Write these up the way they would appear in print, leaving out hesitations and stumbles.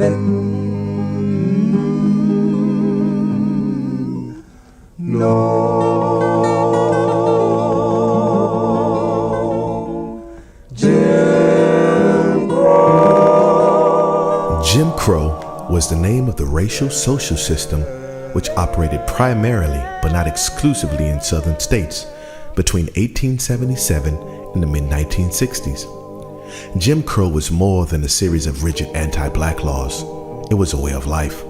heaven. No. Jim Crow. Jim Crow was the name of the racial social system which operated primarily but not exclusively in southern states between 1877 and the mid-1960s. Jim Crow was more than a series of rigid anti-black laws. It was a way of life.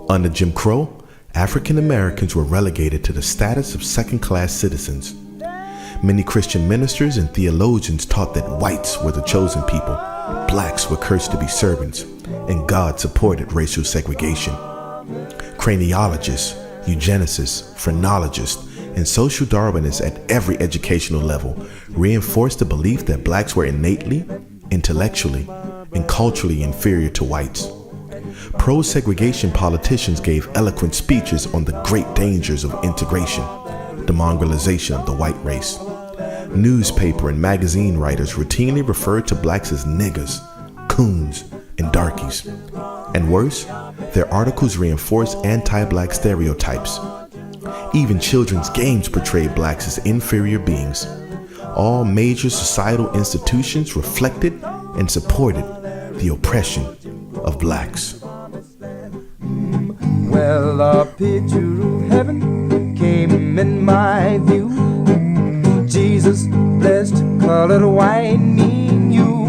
Under Jim Crow, African Americans were relegated to the status of second-class citizens. Many Christian ministers and theologians taught that whites were the chosen people, blacks were cursed to be servants, and God supported racial segregation. Craniologists, eugenicists, phrenologists, and social Darwinists at every educational level reinforced the belief that blacks were innately, intellectually, and culturally inferior to whites. Pro-segregation politicians gave eloquent speeches on the great dangers of integration, the mongrelization of the white race. Newspaper and magazine writers routinely referred to blacks as niggers, coons, and darkies. And worse, their articles reinforced anti-black stereotypes. Even children's games portrayed blacks as inferior beings. All major societal institutions reflected and supported the oppression of blacks. Well, a picture of heaven came in my view. Jesus blessed colored white, me and you.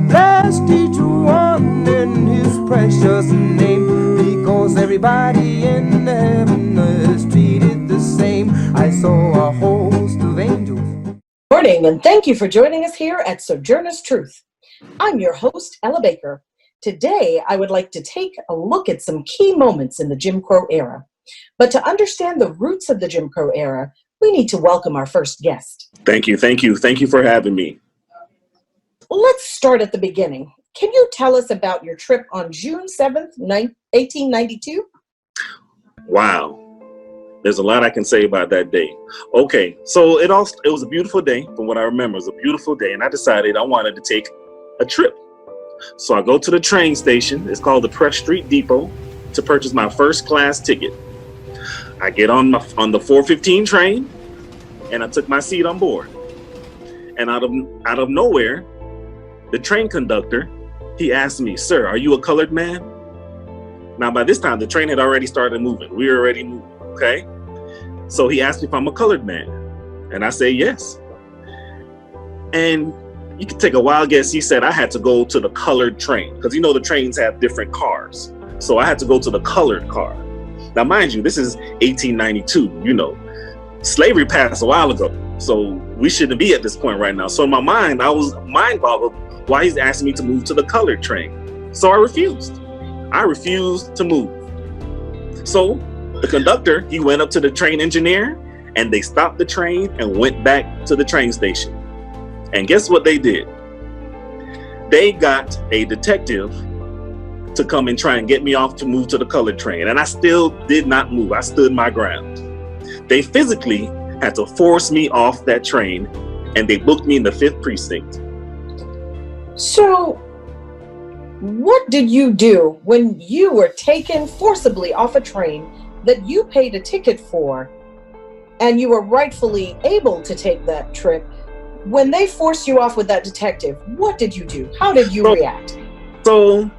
Blessed each one in his precious name, because everybody in heaven is treated the same. I saw a host of angels. Morning, and thank you for joining us here at Sojourner's Truth. I'm your host, Ella Baker. Today, I would like to take a look at some key moments in the Jim Crow era. But to understand the roots of the Jim Crow era, we need to welcome our first guest. Thank you for having me. Let's start at the beginning. Can you tell us about your trip on June 7th, 1892? Wow. There's a lot I can say about that day. Okay, so it was a beautiful day. From what I remember, it was a beautiful day, and I decided I wanted to take a trip. So I go to the train station. It's called the Press Street Depot to purchase my first class ticket. I get on the 4:15 train, and I took my seat on board. And out of nowhere, the train conductor, he asked me, "Sir, are you a colored man?" Now, by this time, the train had already started moving. We were already moving, okay? So he asked me if I'm a colored man, and I say yes. And you can take a wild guess. He said I had to go to the colored train, because the trains have different cars. So I had to go to the colored car. Now, mind you, this is 1892, slavery passed a while ago. So we shouldn't be at this point right now. So in my mind, I was mind boggled why he's asking me to move to the colored train. So I refused. I refused to move. So the conductor, he went up to the train engineer, and they stopped the train and went back to the train station. And guess what they did? They got a detective to come and try and get me off to move to the colored train. And I still did not move. I stood my ground. They physically had to force me off that train, and they booked me in the 5th precinct. So, what did you do when you were taken forcibly off a train that you paid a ticket for, and you were rightfully able to take that trip? When they forced you off with that detective, what did you do? How did you react? So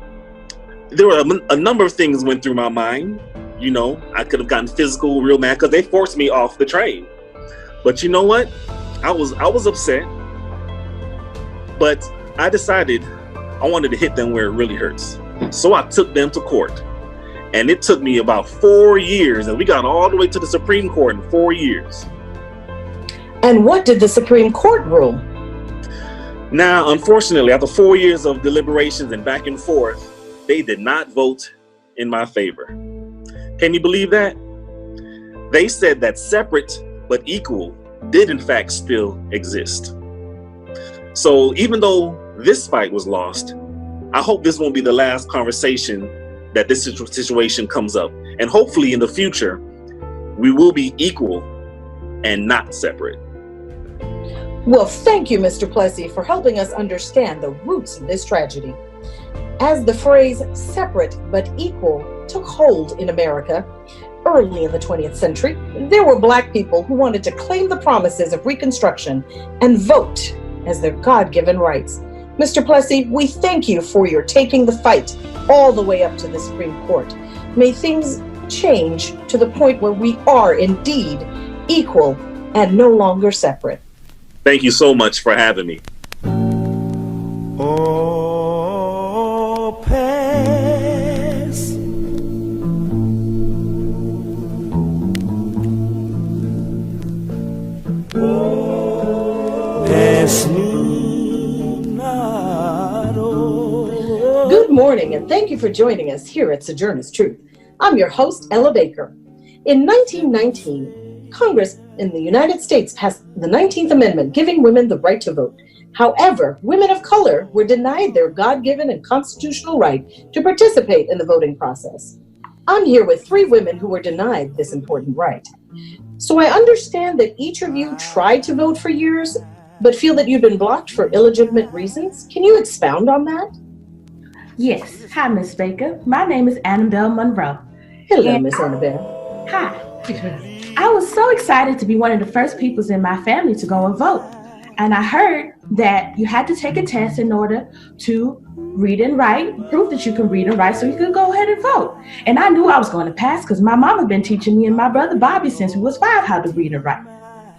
there were a number of things went through my mind. I could have gotten physical, real mad, because they forced me off the train. But you know what? I was upset. But I decided I wanted to hit them where it really hurts. So I took them to court. And it took me about 4 years, and we got all the way to the Supreme Court in 4 years. And what did the Supreme Court rule? Now, unfortunately, after 4 years of deliberations and back and forth, they did not vote in my favor. Can you believe that? They said that separate but equal did in fact still exist. So even though this fight was lost, I hope this won't be the last conversation that this situation comes up. And hopefully in the future, we will be equal and not separate. Well, thank you, Mr. Plessy, for helping us understand the roots of this tragedy. As the phrase separate but equal took hold in America early in the 20th century, there were Black people who wanted to claim the promises of Reconstruction and vote as their God-given rights. Mr. Plessy, we thank you for your taking the fight all the way up to the Supreme Court. May things change to the point where we are indeed equal and no longer separate. Thank you so much for having me. Oh, pass. Pass me not, oh. Good morning, and thank you for joining us here at Sojourner's Truth. I'm your host, Ella Baker. In 1919, Congress in the United States passed the 19th Amendment, giving women the right to vote. However, women of color were denied their God-given and constitutional right to participate in the voting process. I'm here with 3 women who were denied this important right. So I understand that each of you tried to vote for years, but feel that you've been blocked for illegitimate reasons. Can you expound on that? Yes. Hi, Miss Baker. My name is Annabelle Monroe. Hello, Miss Annabelle. Hi. I was so excited to be one of the first peoples in my family to go and vote. And I heard that you had to take a test in order to read and write, prove that you can read and write so you could go ahead and vote. And I knew I was going to pass because my mom had been teaching me and my brother Bobby since we was 5 how to read and write.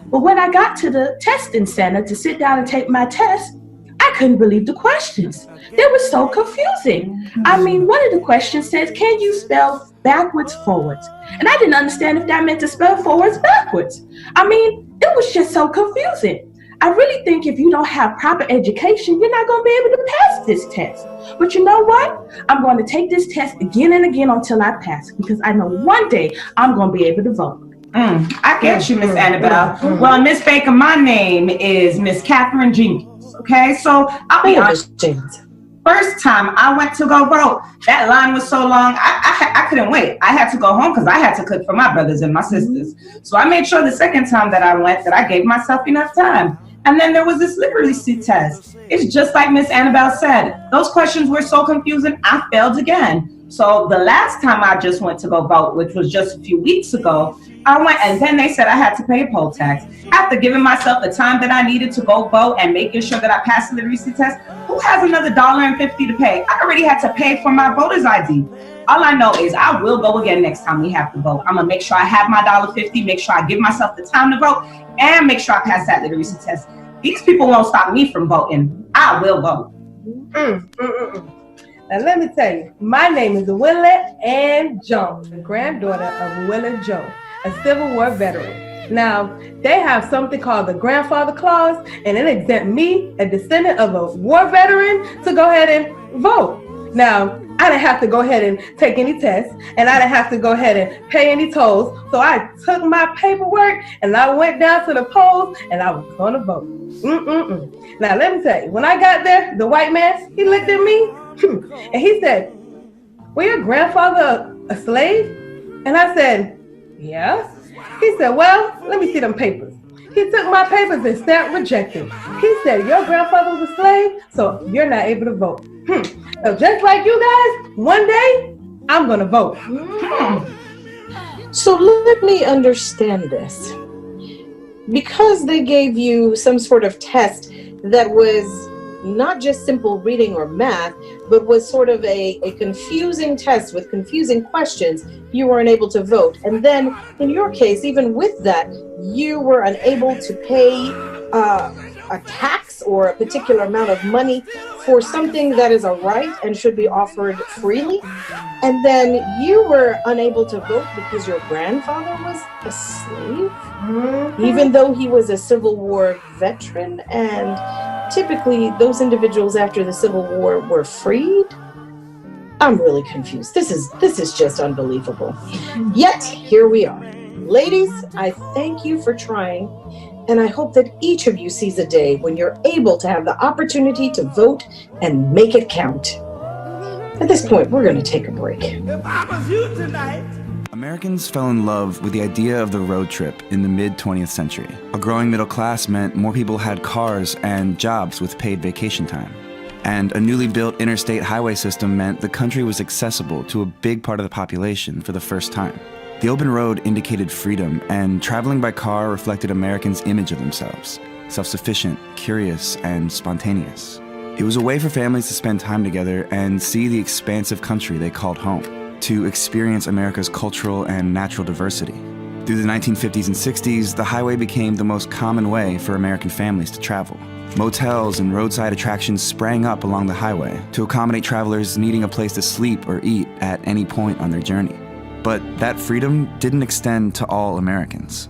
But when I got to the testing center to sit down and take my test, I couldn't believe the questions. They were so confusing. I mean, one of the questions says, can you spell backwards forwards? And I didn't understand if that meant to spell forwards backwards. I mean, it was just so confusing. I really think if you don't have proper education, you're not going to be able to pass this test. But you know what? I'm going to take this test again and again until I pass, because I know one day I'm going to be able to vote. I get you, Miss Annabelle. Well, Miss Baker, my name is Miss Catherine Jenkins. Okay, so I'll be honest. First time I went to go vote, that line was so long, I couldn't wait. I had to go home because I had to cook for my brothers and my sisters. So I made sure the second time that I went that I gave myself enough time. And then there was this literacy test. It's just like Miss Annabelle said. Those questions were so confusing, I failed again. So the last time I just went to go vote, which was just a few weeks ago, I went and then they said I had to pay a poll tax. After giving myself the time that I needed to go vote and making sure that I passed the literacy test, who has another $1.50 to pay? I already had to pay for my voter's ID. All I know is I will go again next time we have to vote. I'm gonna make sure I have my $1.50, make sure I give myself the time to vote, and make sure I pass that literacy test. These people won't stop me from voting. I will vote. Now let me tell you, my name is Willa Ann Jones, the granddaughter of Willa Joe, a Civil War veteran. Now, they have something called the grandfather clause, and it exempts me, a descendant of a war veteran, to go ahead and vote. Now, I didn't have to go ahead and take any tests, and I didn't have to go ahead and pay any tolls. So I took my paperwork and I went down to the polls and I was going to vote. Now, let me tell you, when I got there, the white man, he looked at me and he said, "Was your grandfather a slave?" And I said, "Yeah." He said, "Well, let me see them papers." He took my papers and stamped rejected. He said, "Your grandfather was a slave, so you're not able to vote." So just like you guys, one day, I'm gonna vote. So let me understand this. Because they gave you some sort of test that was not just simple reading or math, but was sort of a confusing test with confusing questions, you were unable to vote. And then in your case, even with that, you were unable to pay a tax or a particular amount of money for something that is a right and should be offered freely. And then you were unable to vote because your grandfather was a slave, even though he was a Civil War veteran. And typically those individuals after the Civil War were freed. I'm really confused. This is just unbelievable. Yet here we are. Ladies, I thank you for trying. And I hope that each of you sees a day when you're able to have the opportunity to vote and make it count. At this point, we're going to take a break. If I was you tonight. Americans fell in love with the idea of the road trip in the mid-20th century. A growing middle class meant more people had cars and jobs with paid vacation time. And a newly built interstate highway system meant the country was accessible to a big part of the population for the first time. The open road indicated freedom, and traveling by car reflected Americans' image of themselves, self-sufficient, curious, and spontaneous. It was a way for families to spend time together and see the expansive country they called home, to experience America's cultural and natural diversity. Through the 1950s and 60s, the highway became the most common way for American families to travel. Motels and roadside attractions sprang up along the highway to accommodate travelers needing a place to sleep or eat at any point on their journey. But that freedom didn't extend to all Americans.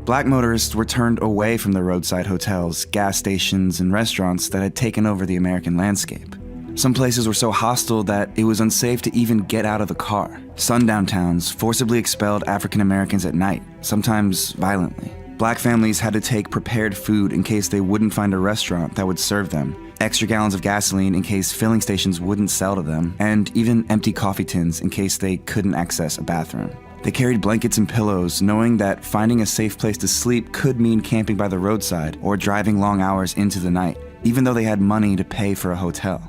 Black motorists were turned away from the roadside hotels, gas stations, and restaurants that had taken over the American landscape. Some places were so hostile that it was unsafe to even get out of the car. Sundown towns forcibly expelled African Americans at night, sometimes violently. Black families had to take prepared food in case they wouldn't find a restaurant that would serve them, extra gallons of gasoline in case filling stations wouldn't sell to them, and even empty coffee tins in case they couldn't access a bathroom. They carried blankets and pillows, knowing that finding a safe place to sleep could mean camping by the roadside or driving long hours into the night, even though they had money to pay for a hotel.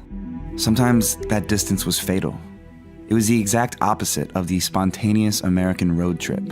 Sometimes that distance was fatal. It was the exact opposite of the spontaneous American road trip.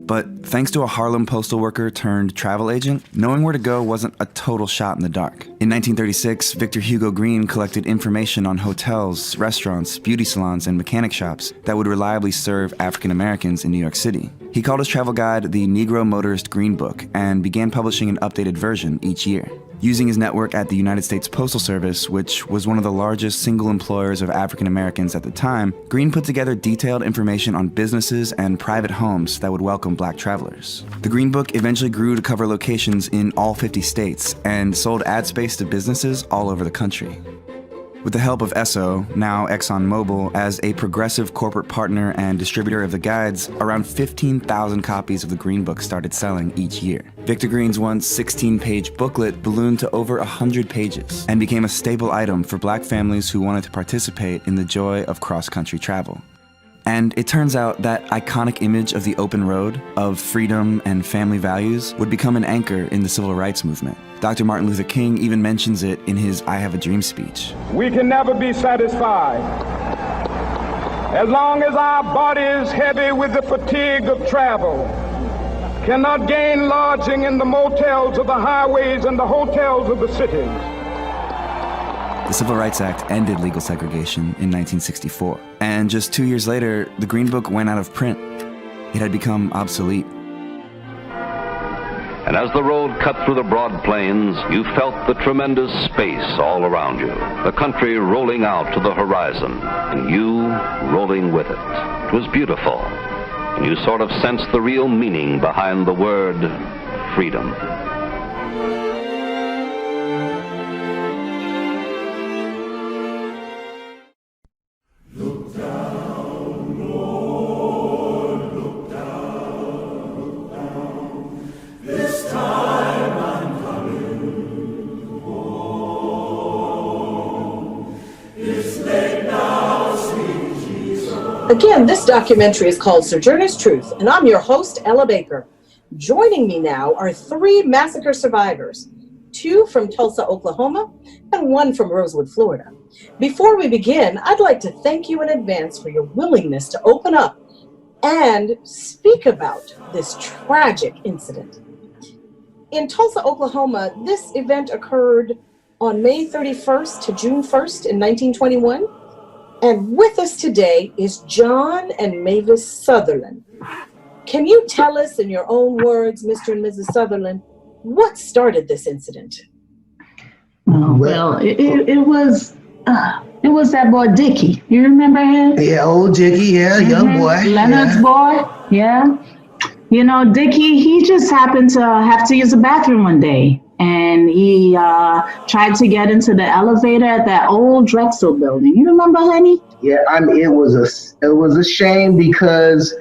But thanks to a Harlem postal worker turned travel agent, knowing where to go wasn't a total shot in the dark. In 1936, Victor Hugo Green collected information on hotels, restaurants, beauty salons, and mechanic shops that would reliably serve African Americans in New York City. He called his travel guide the Negro Motorist Green Book and began publishing an updated version each year. Using his network at the United States Postal Service, which was one of the largest single employers of African Americans at the time, Green put together detailed information on businesses and private homes that would welcome black travelers. The Green Book eventually grew to cover locations in all 50 states and sold ad space to businesses all over the country. With the help of Esso, now ExxonMobil, as a progressive corporate partner and distributor of the guides, around 15,000 copies of the Green Book started selling each year. Victor Green's once 16-page booklet ballooned to over 100 pages and became a staple item for black families who wanted to participate in the joy of cross-country travel. And it turns out that iconic image of the open road, of freedom and family values, would become an anchor in the civil rights movement. Dr. Martin Luther King even mentions it in his I Have a Dream speech. We can never be satisfied as long as our body is heavy with the fatigue of travel, cannot gain lodging in the motels of the highways and the hotels of the cities. The Civil Rights Act ended legal segregation in 1964, and just 2 years later, the Green Book went out of print. It had become obsolete. And as the road cut through the broad plains, you felt the tremendous space all around you, the country rolling out to the horizon, and you rolling with it. It was beautiful, and you sort of sensed the real meaning behind the word freedom. Again, this documentary is called Sojourner's Truth, and I'm your host, Ella Baker. Joining me now are 3 massacre survivors, 2 from Tulsa, Oklahoma, and 1 from Rosewood, Florida. Before we begin, I'd like to thank you in advance for your willingness to open up and speak about this tragic incident. In Tulsa, Oklahoma, this event occurred on May 31st to June 1st in 1921. And with us today is John and Mavis Sutherland. Can you tell us in your own words, Mr. and Mrs. Sutherland, what started this incident? Well, it was that boy Dickie. You remember him? Yeah, old Dickie, yeah, young boy. Leonard's boy, yeah. You know, Dickie, he just happened to have to use the bathroom one day. And he tried to get into the elevator at that old Drexel building. You remember, honey? Yeah, I mean, it was a shame because,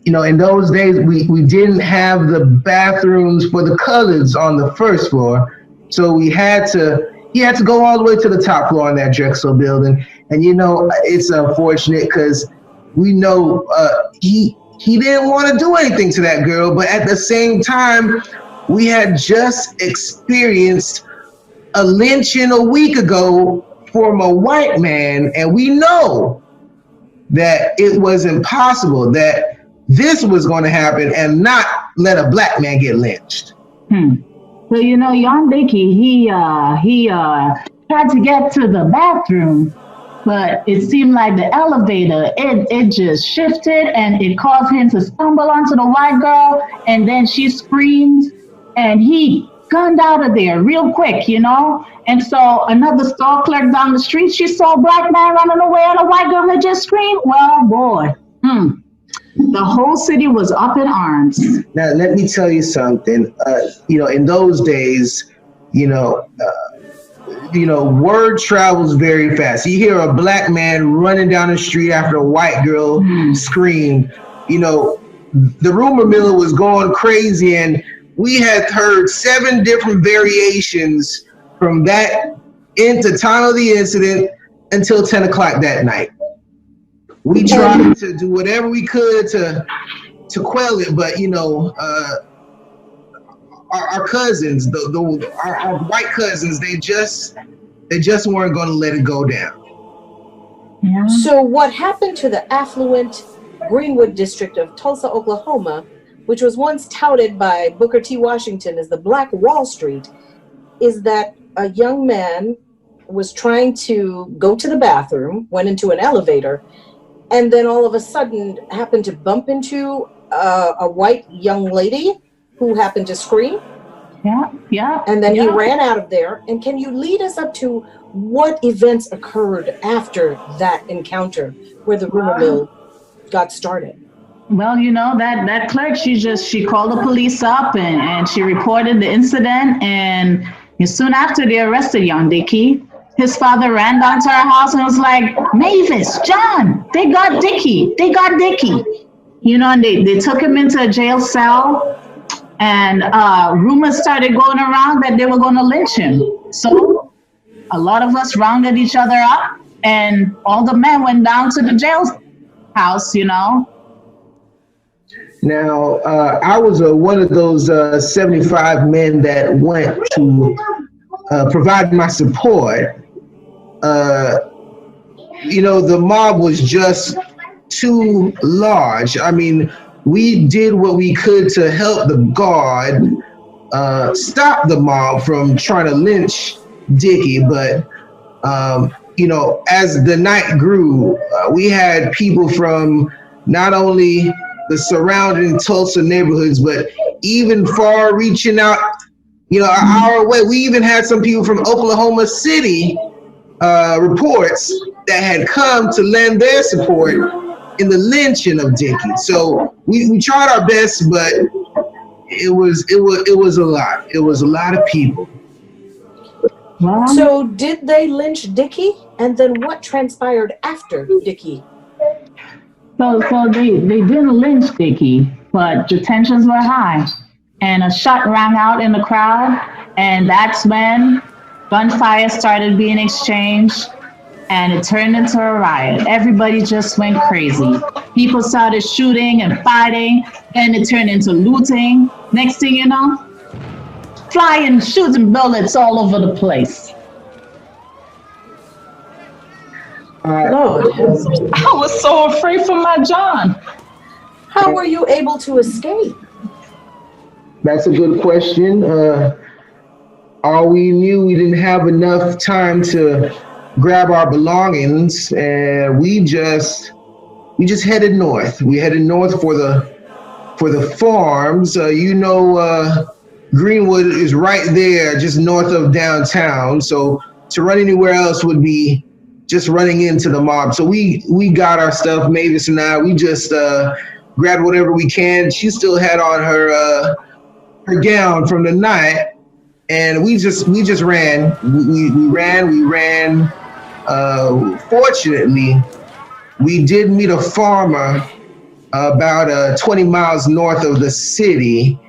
in those days we didn't have the bathrooms for the colors on the first floor, so he had to go all the way to the top floor in that Drexel building. And it's unfortunate because we know he didn't want to do anything to that girl, but at the same time, we had just experienced a lynching a week ago from a white man, and we know that it was impossible that this was going to happen and not let a black man get lynched. So, you know, young Dickie, he tried to get to the bathroom, but it seemed like the elevator, it just shifted and it caused him to stumble onto the white girl, and then she screamed and he gunned out of there real quick, you know? And so another store clerk down the street, she saw a black man running away and a white girl had just screamed. Well, boy, the whole city was up in arms. Now, let me tell you something. You know, in those days, word travels very fast. You hear a black man running down the street after a white girl screamed. You know, the rumor mill was going crazy, and we had heard 7 different variations from that into time of the incident until 10 o'clock that night. We tried to do whatever we could to quell it, but our cousins, our white cousins, they just weren't going to let it go down. Yeah. So what happened to the affluent Greenwood district of Tulsa, Oklahoma, which was once touted by Booker T. Washington as the Black Wall Street, is that a young man was trying to go to the bathroom, went into an elevator, and then all of a sudden happened to bump into a white young lady who happened to scream. Yeah. And then he ran out of there. And can you lead us up to what events occurred after that encounter where the rumor mill got started? Well, you know, that clerk, she called the police up and she reported the incident. And soon after, they arrested young Dickie. His father ran down to our house and was like, Mavis, John, they got Dickie. You know, and they took him into a jail cell. And rumors started going around that they were going to lynch him. So a lot of us rounded each other up, and all the men went down to the jail house, you know. Now, I was one of those 75 men that went to provide my support. The mob was just too large. I mean, we did what we could to help the guard stop the mob from trying to lynch Dickie. But, as the night grew, we had people from not only the surrounding Tulsa neighborhoods, but even far reaching out, an hour away. We even had some people from Oklahoma City reports that had come to lend their support in the lynching of Dickie. So we tried our best, but it was a lot. It was a lot of people. So did they lynch Dickie? And then what transpired after Dickie? So they didn't lynch Dickie, but the tensions were high. And a shot rang out in the crowd, and that's when gunfire started being exchanged, and it turned into a riot. Everybody just went crazy. People started shooting and fighting, and it turned into looting. Next thing you know, flying, shooting bullets all over the place. Lord, I was so afraid for my John. How were you able to escape? That's a good question. All we knew, we didn't have enough time to grab our belongings, and we just headed north. We headed north for the farms. Greenwood is right there, just north of downtown. So to run anywhere else would be just running into the mob. So we got our stuff, Mavis and I. We just grabbed whatever we can. She still had on her gown from the night, and we just ran. We ran. Fortunately, we did meet a farmer about 20 miles north of the city,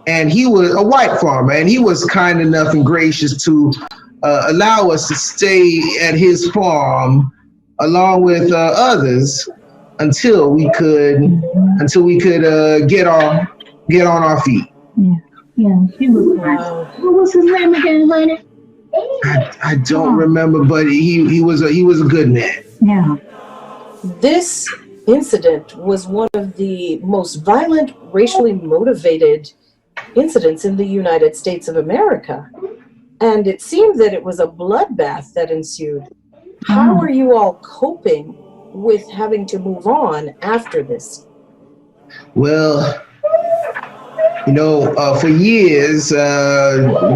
and he was a white farmer, and he was kind enough and gracious to allow us to stay at his farm along with others until we could get on our feet. Yeah, he was nice. What was his name again, honey? I don't remember, but he was a good man. Yeah. This incident was one of the most violent, racially motivated incidents in the United States of America. And it seemed that it was a bloodbath that ensued. How are you all coping with having to move on after this? Well, for years,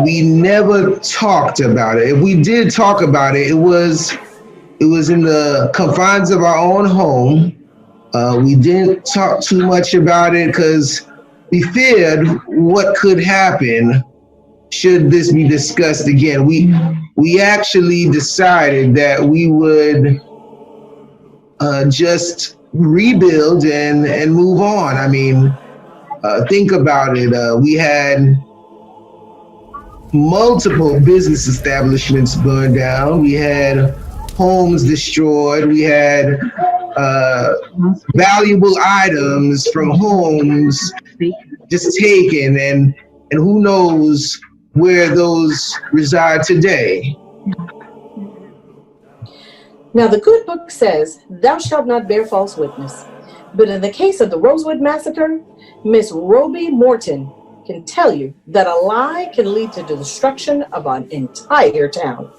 we never talked about it. If we did talk about it, it was in the confines of our own home. We didn't talk too much about it because we feared what could happen should this be discussed again. We actually decided that we would just rebuild and move on. I mean, think about it. We had multiple business establishments burned down. We had homes destroyed. We had valuable items from homes just taken, and who knows where those reside today. Now, the good book says, "Thou shalt not bear false witness." But in the case of the Rosewood Massacre, Miss Roby Morton can tell you that a lie can lead to the destruction of an entire town.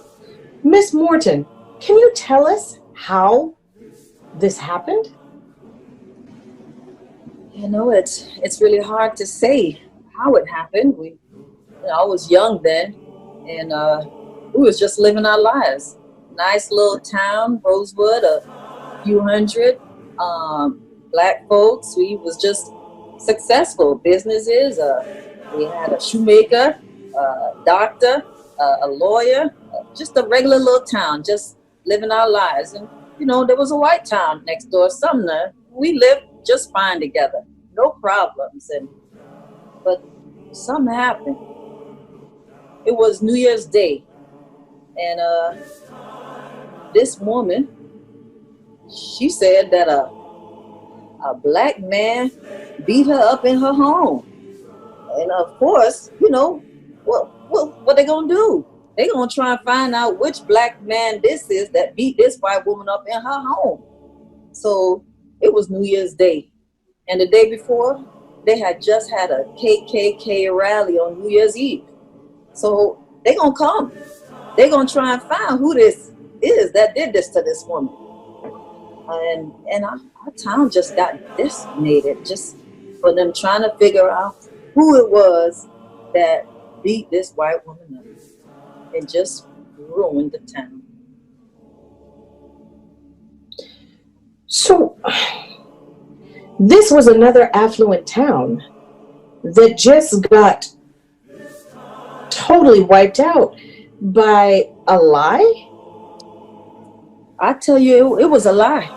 Miss Morton, can you tell us how this happened? It's really hard to say how it happened. I was young then, and we was just living our lives. Nice little town, Rosewood, a few hundred black folks. We was just successful businesses. We had a shoemaker, a doctor, a lawyer, just a regular little town, just living our lives. And there was a white town next door, Sumner. We lived just fine together, no problems. But something happened. It was New Year's Day, and this woman, she said that a black man beat her up in her home. And of course, what they gonna do? They gonna try and find out which black man this is that beat this white woman up in her home. So it was New Year's Day, and the day before, they had just had a KKK rally on New Year's Eve. So they gonna come. They gonna try and find who this is that did this to this woman. And our town just got decimated just for them trying to figure out who it was that beat this white woman up. It just ruined the town. So this was another affluent town that just got totally wiped out by a lie? I tell you, it was a lie.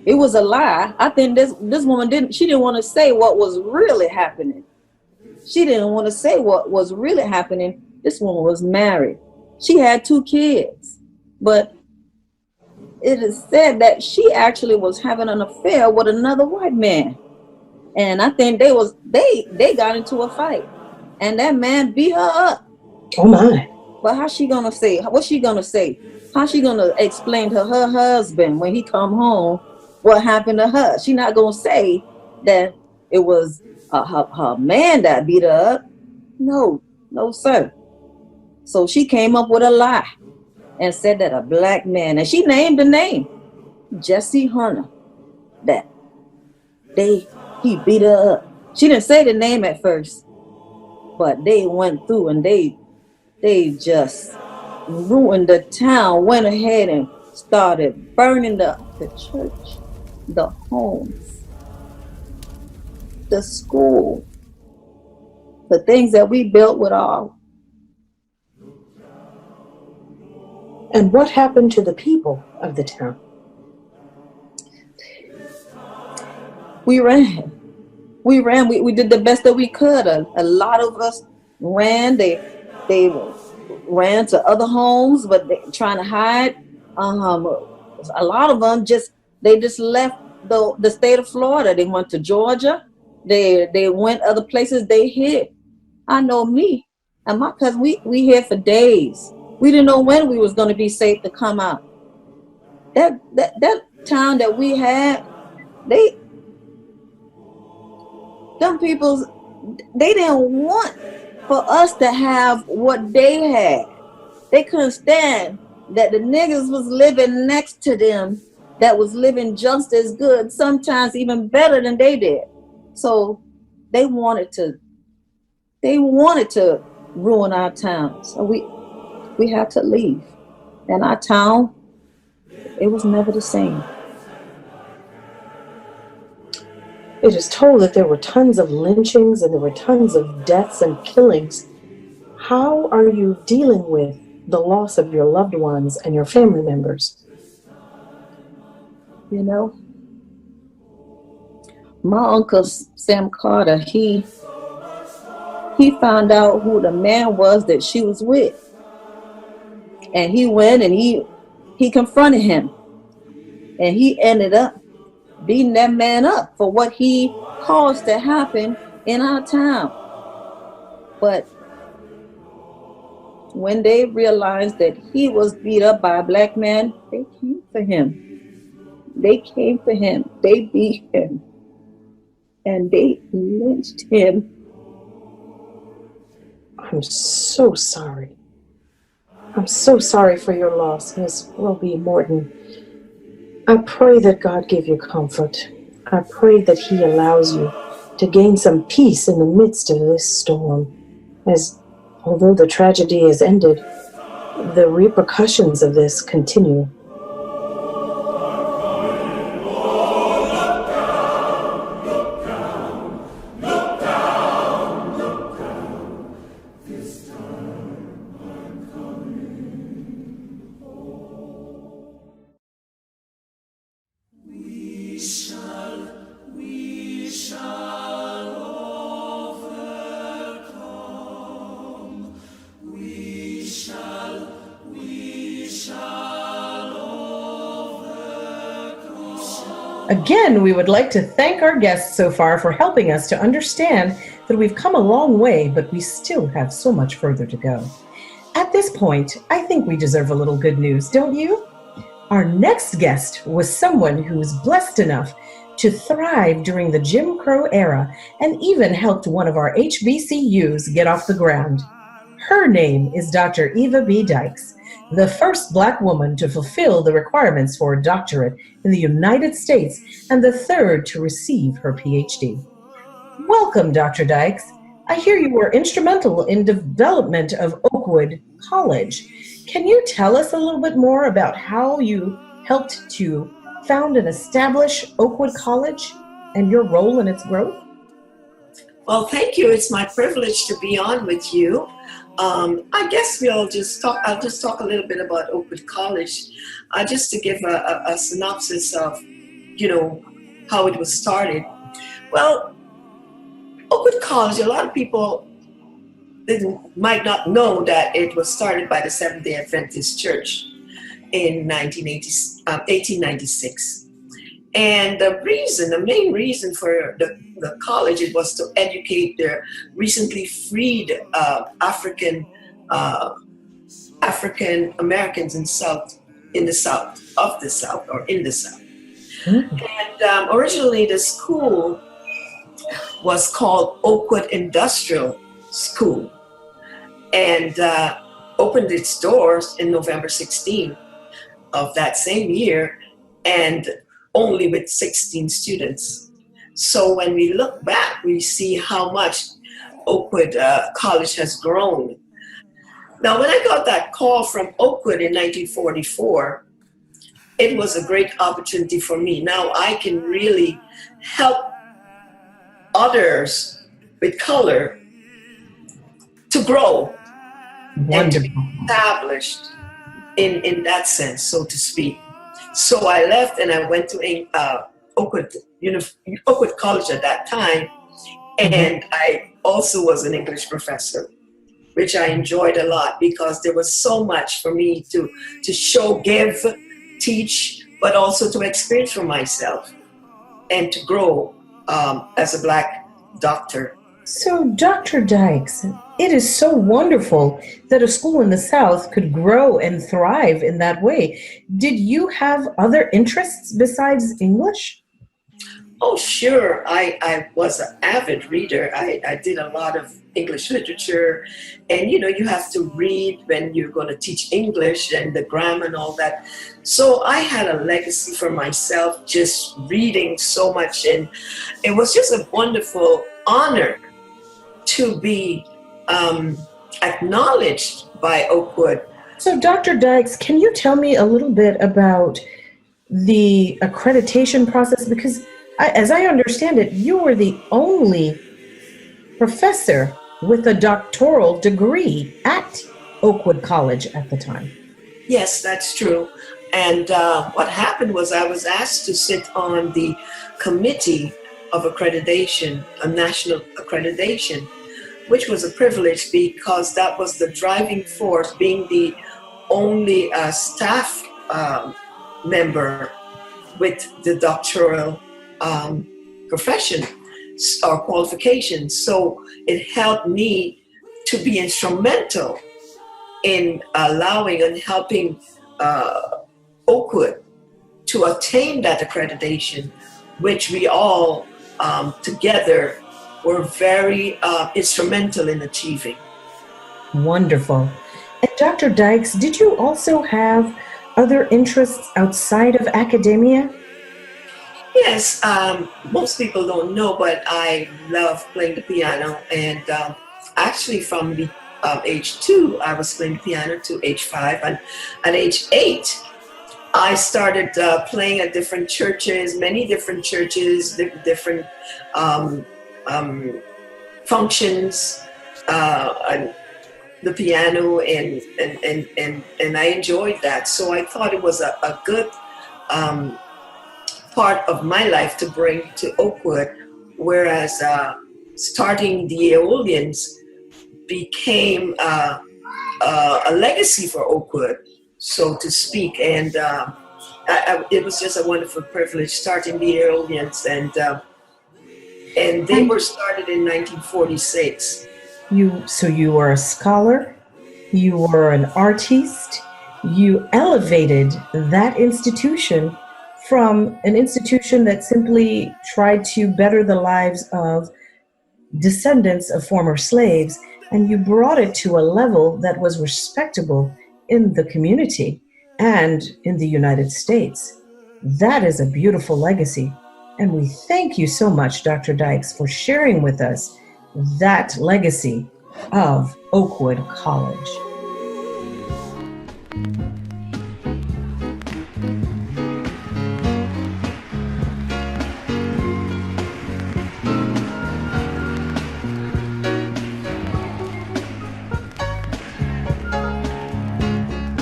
It was a lie. I think this woman didn't want to say what was really happening. She didn't want to say what was really happening. This woman was married. She had 2 kids, but it is said that she actually was having an affair with another white man. And I think they got into a fight, and that man beat her up. Oh my. But how's she gonna say? What's she gonna say? How's she gonna explain to her husband when he come home what happened to her? She not gonna say that it was her man that beat her up. No, sir. So she came up with a lie and said that a black man, and she named the name, Jesse Hunter, that he beat her up. She didn't say the name at first, but they went through and they just ruined the town, went ahead and started burning the church, the homes, the school, the things that we built with all. And what happened to the people of the town? We ran. We did the best that we could. A lot of us ran. They ran to other homes, but they trying to hide. A lot of them just left the state of Florida. They went to Georgia. They went other places. They hid. I know me. And my cousin, we here for days. We didn't know when we was going to be safe to come out. That town that we had, them peoples, they didn't want for us to have what they had. They couldn't stand that the niggas was living next to them that was living just as good, sometimes even better than they did. So they wanted to ruin our town. So we had to leave. And our town, it was never the same. It is told that there were tons of lynchings and there were tons of deaths and killings. How are you dealing with the loss of your loved ones and your family members? You know, my uncle Sam Carter, he found out who the man was that she was with. And he went and he confronted him. And he ended up beating that man up for what he caused to happen in our town. But when they realized that he was beat up by a black man, they came for him. They came for him. They beat him. And they lynched him. I'm so sorry. I'm so sorry for your loss, Miss Roby Morton. I pray that God give you comfort. I pray that He allows you to gain some peace in the midst of this storm. As although the tragedy has ended, the repercussions of this continue. Again, we would like to thank our guests so far for helping us to understand that we've come a long way, but we still have so much further to go. At this point, I think we deserve a little good news, don't you? Our next guest was someone who was blessed enough to thrive during the Jim Crow era and even helped one of our HBCUs get off the ground. Her name is Dr. Eva B. Dykes, the first Black woman to fulfill the requirements for a doctorate in the United States and the third to receive her PhD. Welcome, Dr. Dykes. I hear you were instrumental in development of Oakwood College. Can you tell us a little bit more about how you helped to found and establish Oakwood College and your role in its growth? Well, thank you. It's my privilege to be on with you. I guess I'll just talk a little bit about Oakwood College, just to give a synopsis of, how it was started. Well, Oakwood College, a lot of people might not know that it was started by the Seventh-day Adventist Church in 1896. And the main reason for the college, it was to educate the recently freed African Americans in the South. Mm-hmm. And originally the school was called Oakwood Industrial School, and opened its doors in November 16 of that same year, and only with 16 students. So when we look back, we see how much Oakwood College has grown. Now, when I got that call from Oakwood in 1944, it was a great opportunity for me. Now I can really help others with color to grow. Wonderful. And to be established in that sense, so to speak. So I left and I went to Oakwood College at that time, and I also was an English professor, which I enjoyed a lot because there was so much for me to show, give, teach, but also to experience for myself and to grow as a Black doctor. So, Dr. Dykes, it is so wonderful that a school in the South could grow and thrive in that way. Did you have other interests besides English? Oh, sure. I was an avid reader. I did a lot of English literature. And, you have to read when you're going to teach English and the grammar and all that. So I had a legacy for myself just reading so much. And it was just a wonderful honor to be acknowledged by Oakwood. So, Dr. Dykes, can you tell me a little bit about the accreditation process? Because as I understand it, you were the only professor with a doctoral degree at Oakwood College at the time. Yes, that's true. And what happened was I was asked to sit on the committee of accreditation, a national accreditation, which was a privilege because that was the driving force, being the only staff member with the doctoral profession or qualifications. So it helped me to be instrumental in allowing and helping Oakwood to attain that accreditation, which we all together were very instrumental in achieving. Wonderful. And Dr. Dykes, did you also have other interests outside of academia? Yes, most people don't know, but I love playing the piano. And actually from the age 2, I was playing the piano to age 5. And at age 8, I started playing at different churches, many different churches, different functions, and the piano, and I enjoyed that. So I thought it was a good part of my life to bring to Oakwood, whereas starting the Aeolians became a legacy for Oakwood, so to speak. And it was just a wonderful privilege starting the Aeolians, and they were started in 1946. So you were a scholar, you were an artiste, you elevated that institution from an institution that simply tried to better the lives of descendants of former slaves, and you brought it to a level that was respectable in the community and in the United States. That is a beautiful legacy. And we thank you so much, Dr. Dykes, for sharing with us that legacy of Oakwood College.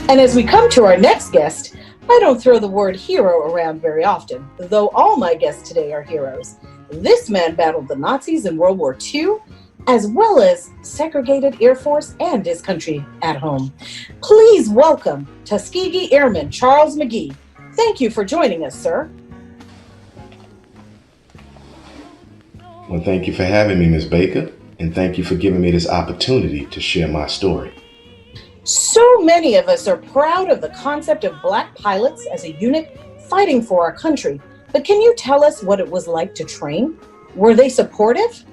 And as we come to our next guest, I don't throw the word hero around very often, though all my guests today are heroes. This man battled the Nazis in World War II, as well as segregated Air Force and his country at home. Please welcome Tuskegee Airman Charles McGee. Thank you for joining us, sir. Well, thank you for having me, Ms. Baker, and thank you for giving me this opportunity to share my story. So many of us are proud of the concept of Black pilots as a unit fighting for our country. But can you tell us what it was like to train? Were they supportive?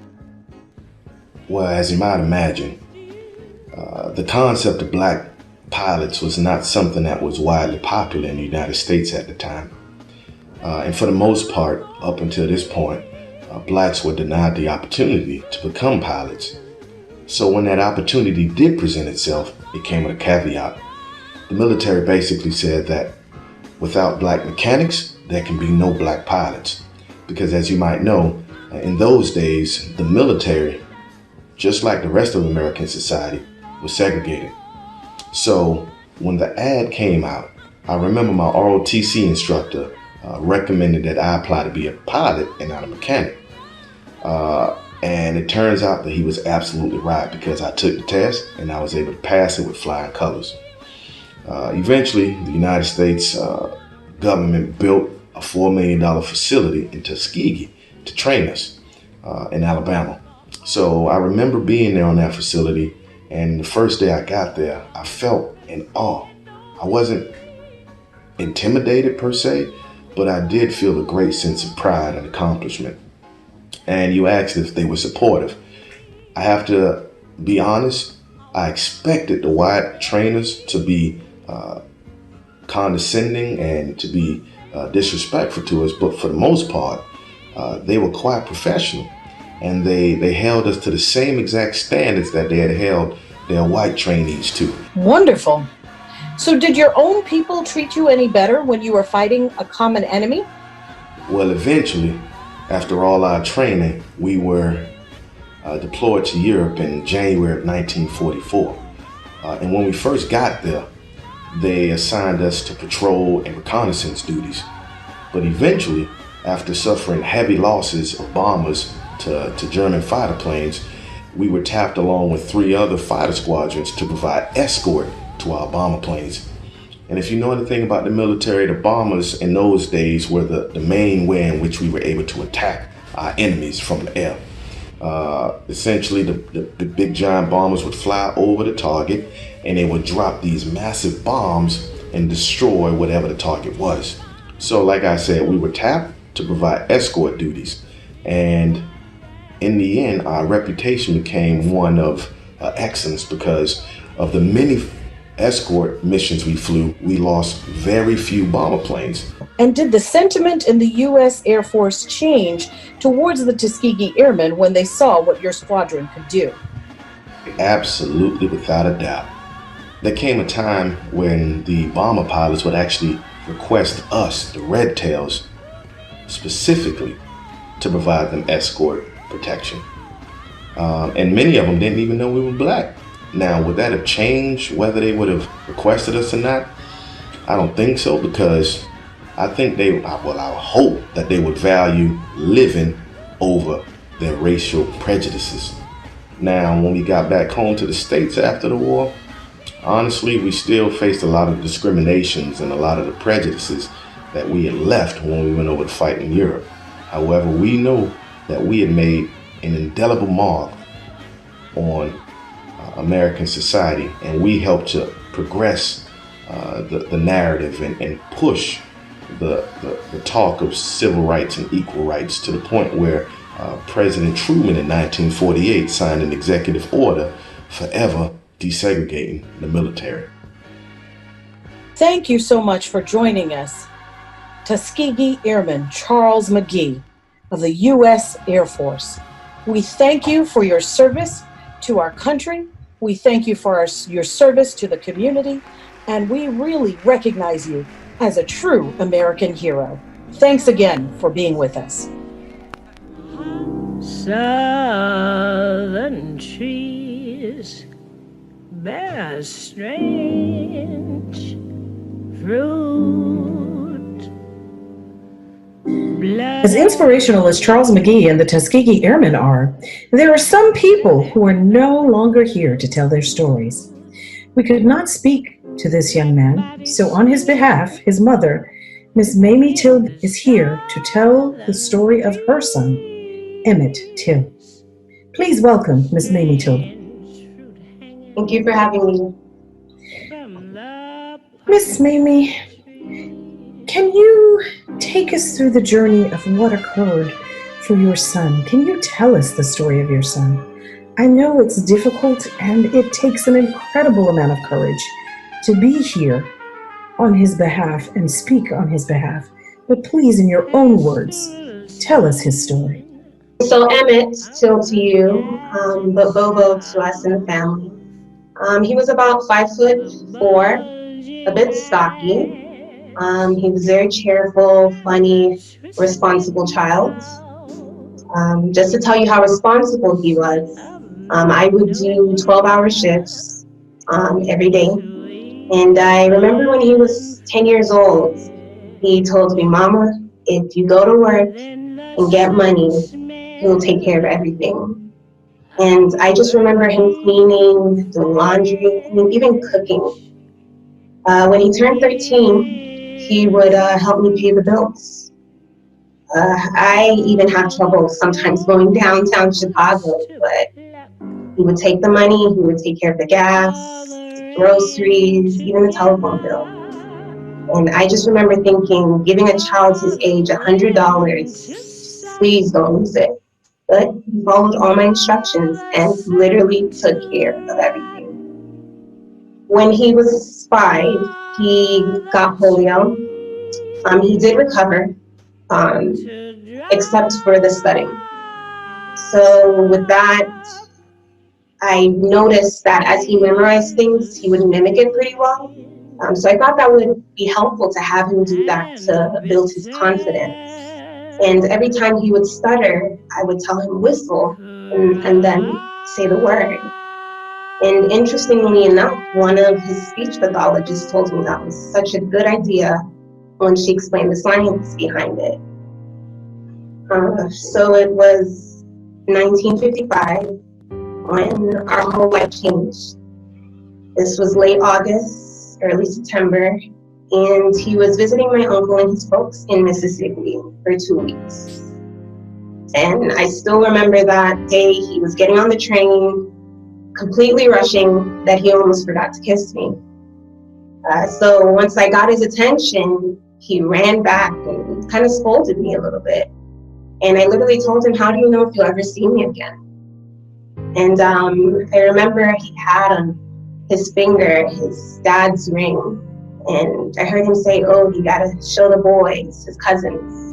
Well, as you might imagine, the concept of Black pilots was not something that was widely popular in the United States at the time. And for the most part, up until this point, Blacks were denied the opportunity to become pilots. So when that opportunity did present itself, it came with a caveat. The military basically said that without Black mechanics, there can be no Black pilots. Because as you might know, in those days, the military, just like the rest of American society, was segregated. So when the ad came out, I remember my ROTC instructor recommended that I apply to be a pilot and not a mechanic. And it turns out that he was absolutely right, because I took the test and I was able to pass it with flying colors. Eventually, the United States government built a $4 million facility in Tuskegee to train us in Alabama. So I remember being there on that facility, and the first day I got there, I felt in awe. I wasn't intimidated per se, but I did feel a great sense of pride and accomplishment. And you asked if they were supportive. I have to be honest, I expected the white trainers to be condescending and to be disrespectful to us, but for the most part, they were quite professional, and they held us to the same exact standards that they had held their white trainees to. Wonderful. So did your own people treat you any better when you were fighting a common enemy? Well, eventually, after all our training, we were deployed to Europe in January of 1944. And when we first got there, they assigned us to patrol and reconnaissance duties. But eventually, after suffering heavy losses of bombers to German fighter planes, we were tapped along with 3 other fighter squadrons to provide escort to our bomber planes. And if you know anything about the military, the bombers in those days were the main way in which we were able to attack our enemies from the air. Essentially, the big giant bombers would fly over the target, and they would drop these massive bombs and destroy whatever the target was. So like I said, we were tapped to provide escort duties. And in the end, our reputation became one of excellence because of the many escort missions we flew. We lost very few bomber planes. And did the sentiment in the U.S. Air Force change towards the Tuskegee Airmen when they saw what your squadron could do? Absolutely, without a doubt. There came a time when the bomber pilots would actually request us, the Red Tails, specifically to provide them escort protection. And many of them didn't even know we were black. Now, would that have changed whether they would have requested us or not? I don't think so, because I think I hope that they would value living over their racial prejudices. Now, when we got back home to the States after the war, honestly, we still faced a lot of discriminations and a lot of the prejudices that we had left when we went over to fight in Europe. However, we know that we had made an indelible mark on American society, and we helped to progress the narrative and push the talk of civil rights and equal rights to the point where President Truman in 1948 signed an executive order forever desegregating the military. Thank you so much for joining us, Tuskegee Airman Charles McGee of the U.S. Air Force. We thank you for your service to our country. We thank you for your service to the community, and we really recognize you as a true American hero. Thanks again for being with us. Southern trees bear strange fruit. As inspirational as Charles McGee and the Tuskegee Airmen are, there are some people who are no longer here to tell their stories. We could not speak to this young man, so on his behalf, his mother, Miss Mamie Till, is here to tell the story of her son, Emmett Till. Please welcome Miss Mamie Till. Thank you for having me. Miss Mamie, can you take us through the journey of what occurred for your son? Can you tell us the story of your son? I know it's difficult and it takes an incredible amount of courage to be here on his behalf and speak on his behalf. But please, in your own words, tell us his story. So Emmett, still to you, but Bobo to us in the family. He was about 5'4", a bit stocky. He was very cheerful, funny, responsible child. Just to tell you how responsible he was, I would do 12-hour shifts every day. And I remember when he was 10 years old, he told me, "Mama, if you go to work and get money, he'll take care of everything." And I just remember him cleaning, doing laundry, and even cooking. When he turned 13, he would help me pay the bills. I even have trouble sometimes going downtown Chicago, but he would take the money, he would take care of the gas, groceries, even the telephone bill. And I just remember thinking, giving a child his age $100, please don't lose it. But he followed all my instructions and literally took care of everything. When he was 5, he got polio. He did recover, except for the studying. So with that, I noticed that as he memorized things, he would mimic it pretty well. So I thought that would be helpful to have him do that to build his confidence. And every time he would stutter, I would tell him whistle and then say the word. And interestingly enough, one of his speech pathologists told me that was such a good idea when she explained the science behind it. So it was 1955 when our whole life changed. This was late August, early September, and he was visiting my uncle and his folks in Mississippi for 2 weeks. And I still remember that day he was getting on the train, completely rushing, that he almost forgot to kiss me. So once I got his attention, he ran back and kind of scolded me a little bit. And I literally told him, how do you know if you'll ever see me again? And I remember he had on his finger his dad's ring. And I heard him say, oh, you gotta show the boys, his cousins.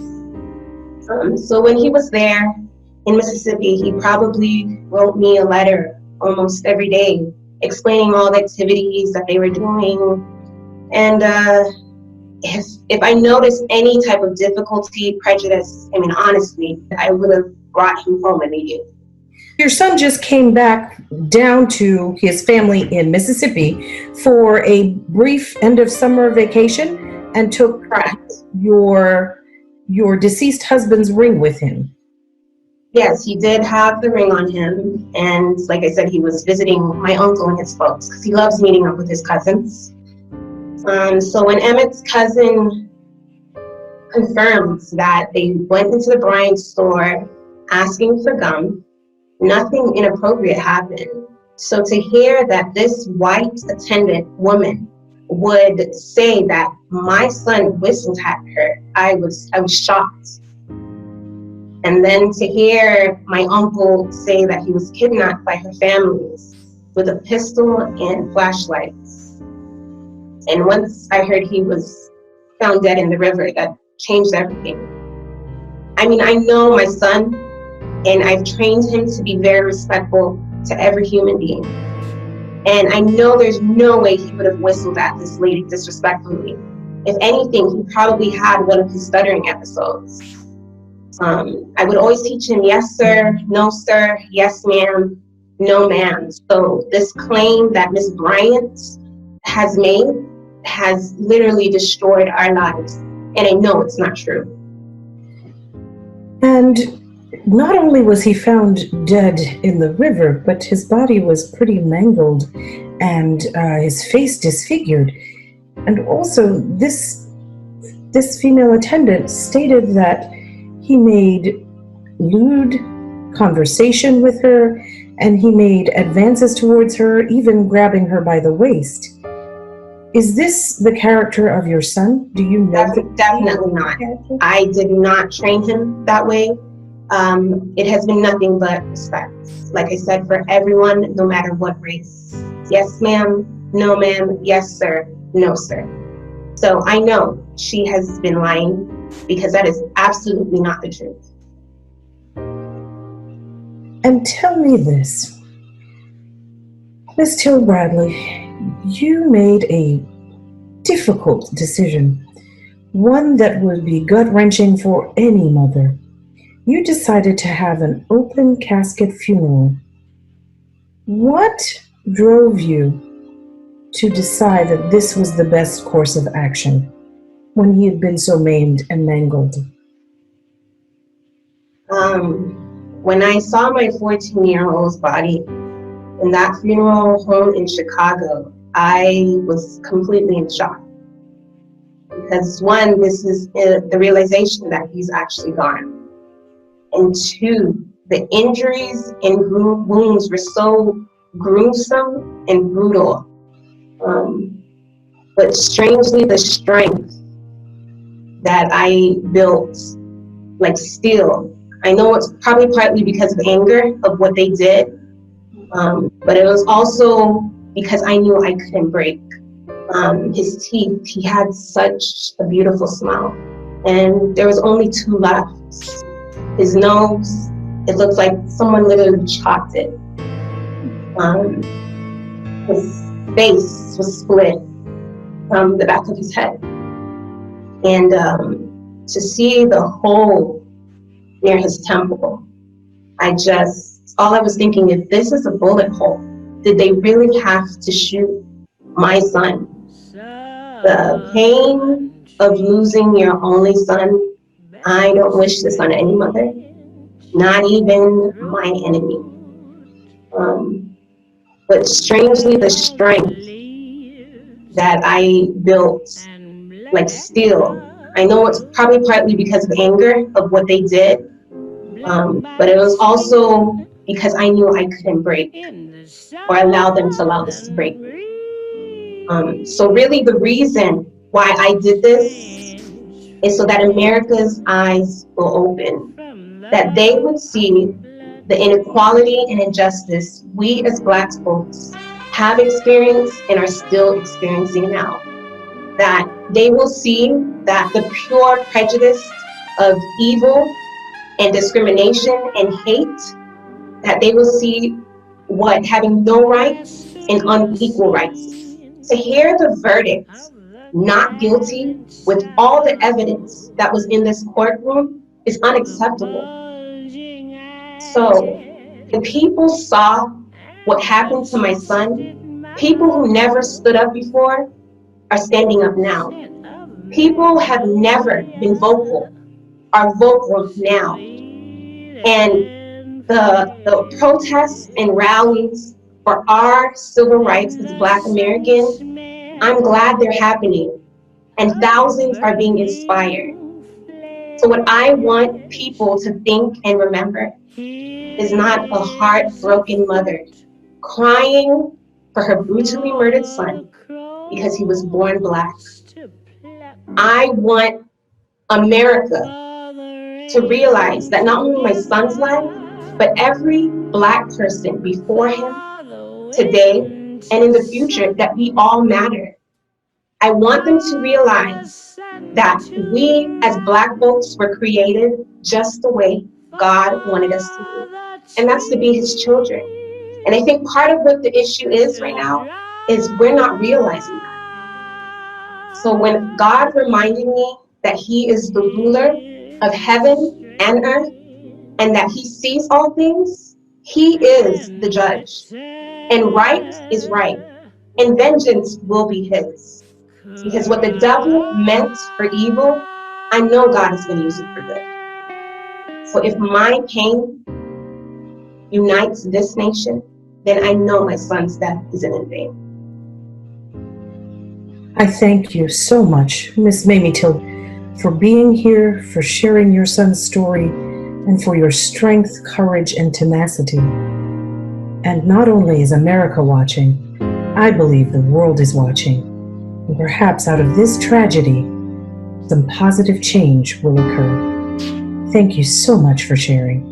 So when he was there in Mississippi, he probably wrote me a letter almost every day, explaining all the activities that they were doing. And if I noticed any type of difficulty, prejudice, I mean, honestly, I would have brought him home immediately. Your son just came back down to his family in Mississippi for a brief end of summer vacation and took your deceased husband's ring with him. Yes, he did have the ring on him. And like I said, he was visiting my uncle and his folks because he loves meeting up with his cousins. So when Emmett's cousin confirmed that they went into the Bryant store asking for gum, nothing inappropriate happened. So to hear that this white attendant woman would say that my son whistled at her, I was shocked. And then to hear my uncle say that he was kidnapped by her families with a pistol and flashlights. And once I heard he was found dead in the river, that changed everything. I mean, I know my son, and I've trained him to be very respectful to every human being. And I know there's no way he would have whistled at this lady disrespectfully. If anything, he probably had one of his stuttering episodes. I would always teach him, yes, sir, no, sir, yes, ma'am, no, ma'am. So this claim that Miss Bryant has made has literally destroyed our lives. And I know it's not true. And not only was he found dead in the river, but his body was pretty mangled and his face disfigured. And also this female attendant stated that he made lewd conversation with her and he made advances towards her, even grabbing her by the waist. Is this the character of your son? Do you know? Definitely not. I did not train him that way. It has been nothing but respect. Like I said, for everyone, no matter what race. Yes, ma'am, no, ma'am, yes, sir, no, sir. So I know she has been lying because that is absolutely not the truth. And tell me this, Miss Till Bradley, you made a difficult decision, one that would be gut-wrenching for any mother. You decided to have an open casket funeral. What drove you to decide that this was the best course of action when he had been so maimed and mangled? When I saw my 14-year-old's body in that funeral home in Chicago, I was completely in shock. Because one, this is the realization that he's actually gone. And two, the injuries and wounds were so gruesome and brutal. But strangely, the strength that I built, like steel, I know it's probably partly because of anger of what they did, but it was also because I knew I couldn't break. His teeth, he had such a beautiful smile, and there was only two left. His nose, it looked like someone literally chopped it. His face was split from the back of his head. And to see the hole near his temple, all I was thinking, if this is a bullet hole, did they really have to shoot my son? The pain of losing your only son, I don't wish this on any mother, not even my enemy. But strangely, the strength that I built, like steel, I know it's probably partly because of anger of what they did, but it was also because I knew I couldn't break or allow them to allow this to break me. So really the reason why I did this is so that America's eyes will open, that they would see the inequality and injustice we as Black folks have experienced and are still experiencing now. That they will see that the pure prejudice of evil and discrimination and hate, that they will see what having no rights and unequal rights. To hear the verdict, not guilty, with all the evidence that was in this courtroom is unacceptable. So the people saw what happened to my son. People who never stood up before are standing up now. People have never been vocal are vocal now. And the protests and rallies for our civil rights as Black Americans, I'm glad they're happening, and thousands are being inspired. So what I want people to think and remember is not a heartbroken mother crying for her brutally murdered son because he was born Black. I want America to realize that not only my son's life, but every Black person before him, today, and in the future, that we all matter. I want them to realize that we as Black folks were created just the way God wanted us to be, and that's to be his children. And I think part of what the issue is right now is we're not realizing that. So when God reminded me that he is the ruler of heaven and earth, and that he sees all things, he is the judge. And right is right, and vengeance will be his. Because what the devil meant for evil, I know God is going to use it for good. So if my pain unites this nation, then I know my son's death isn't in vain. I thank you so much, Miss Mamie Till, for being here, for sharing your son's story, and for your strength, courage, and tenacity. And not only is America watching, I believe the world is watching. And perhaps out of this tragedy, some positive change will occur. Thank you so much for sharing.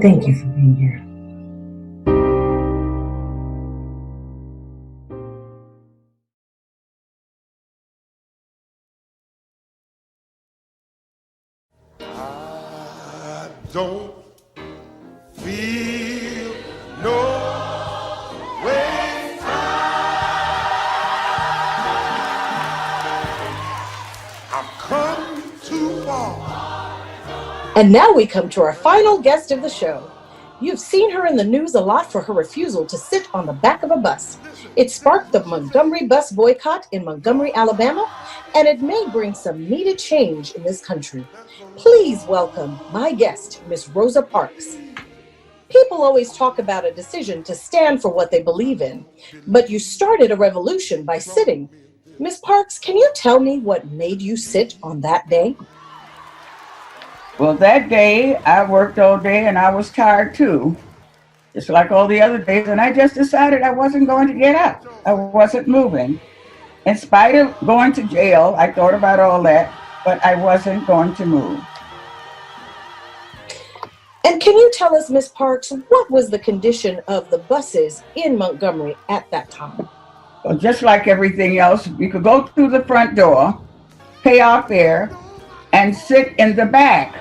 Thank you for being here. I don't feel no way. I've come too far. And now we come to our final guest of the show. You've seen her in the news a lot for her refusal to sit on the back of a bus. It sparked the Montgomery bus boycott in Montgomery, Alabama, and it may bring some needed change in this country. Please welcome my guest, Miss Rosa Parks. People always talk about a decision to stand for what they believe in, but you started a revolution by sitting. Miss Parks, can you tell me what made you sit on that day? Well, that day I worked all day and I was tired too, just like all the other days. And I just decided I wasn't going to get up. I wasn't moving. In spite of going to jail, I thought about all that, but I wasn't going to move. And can you tell us, Miss Parks, what was the condition of the buses in Montgomery at that time? Well, just like everything else, we could go through the front door, pay our fare, and sit in the back.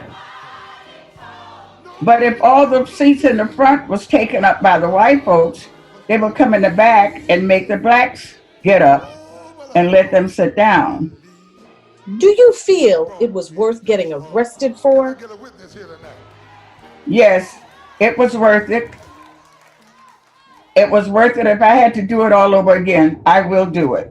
But if all the seats in the front was taken up by the white folks, they would come in the back and make the blacks get up and let them sit down. Do you feel it was worth getting arrested for? Yes, it was worth it. It was worth it. If I had to do it all over again, I will do it.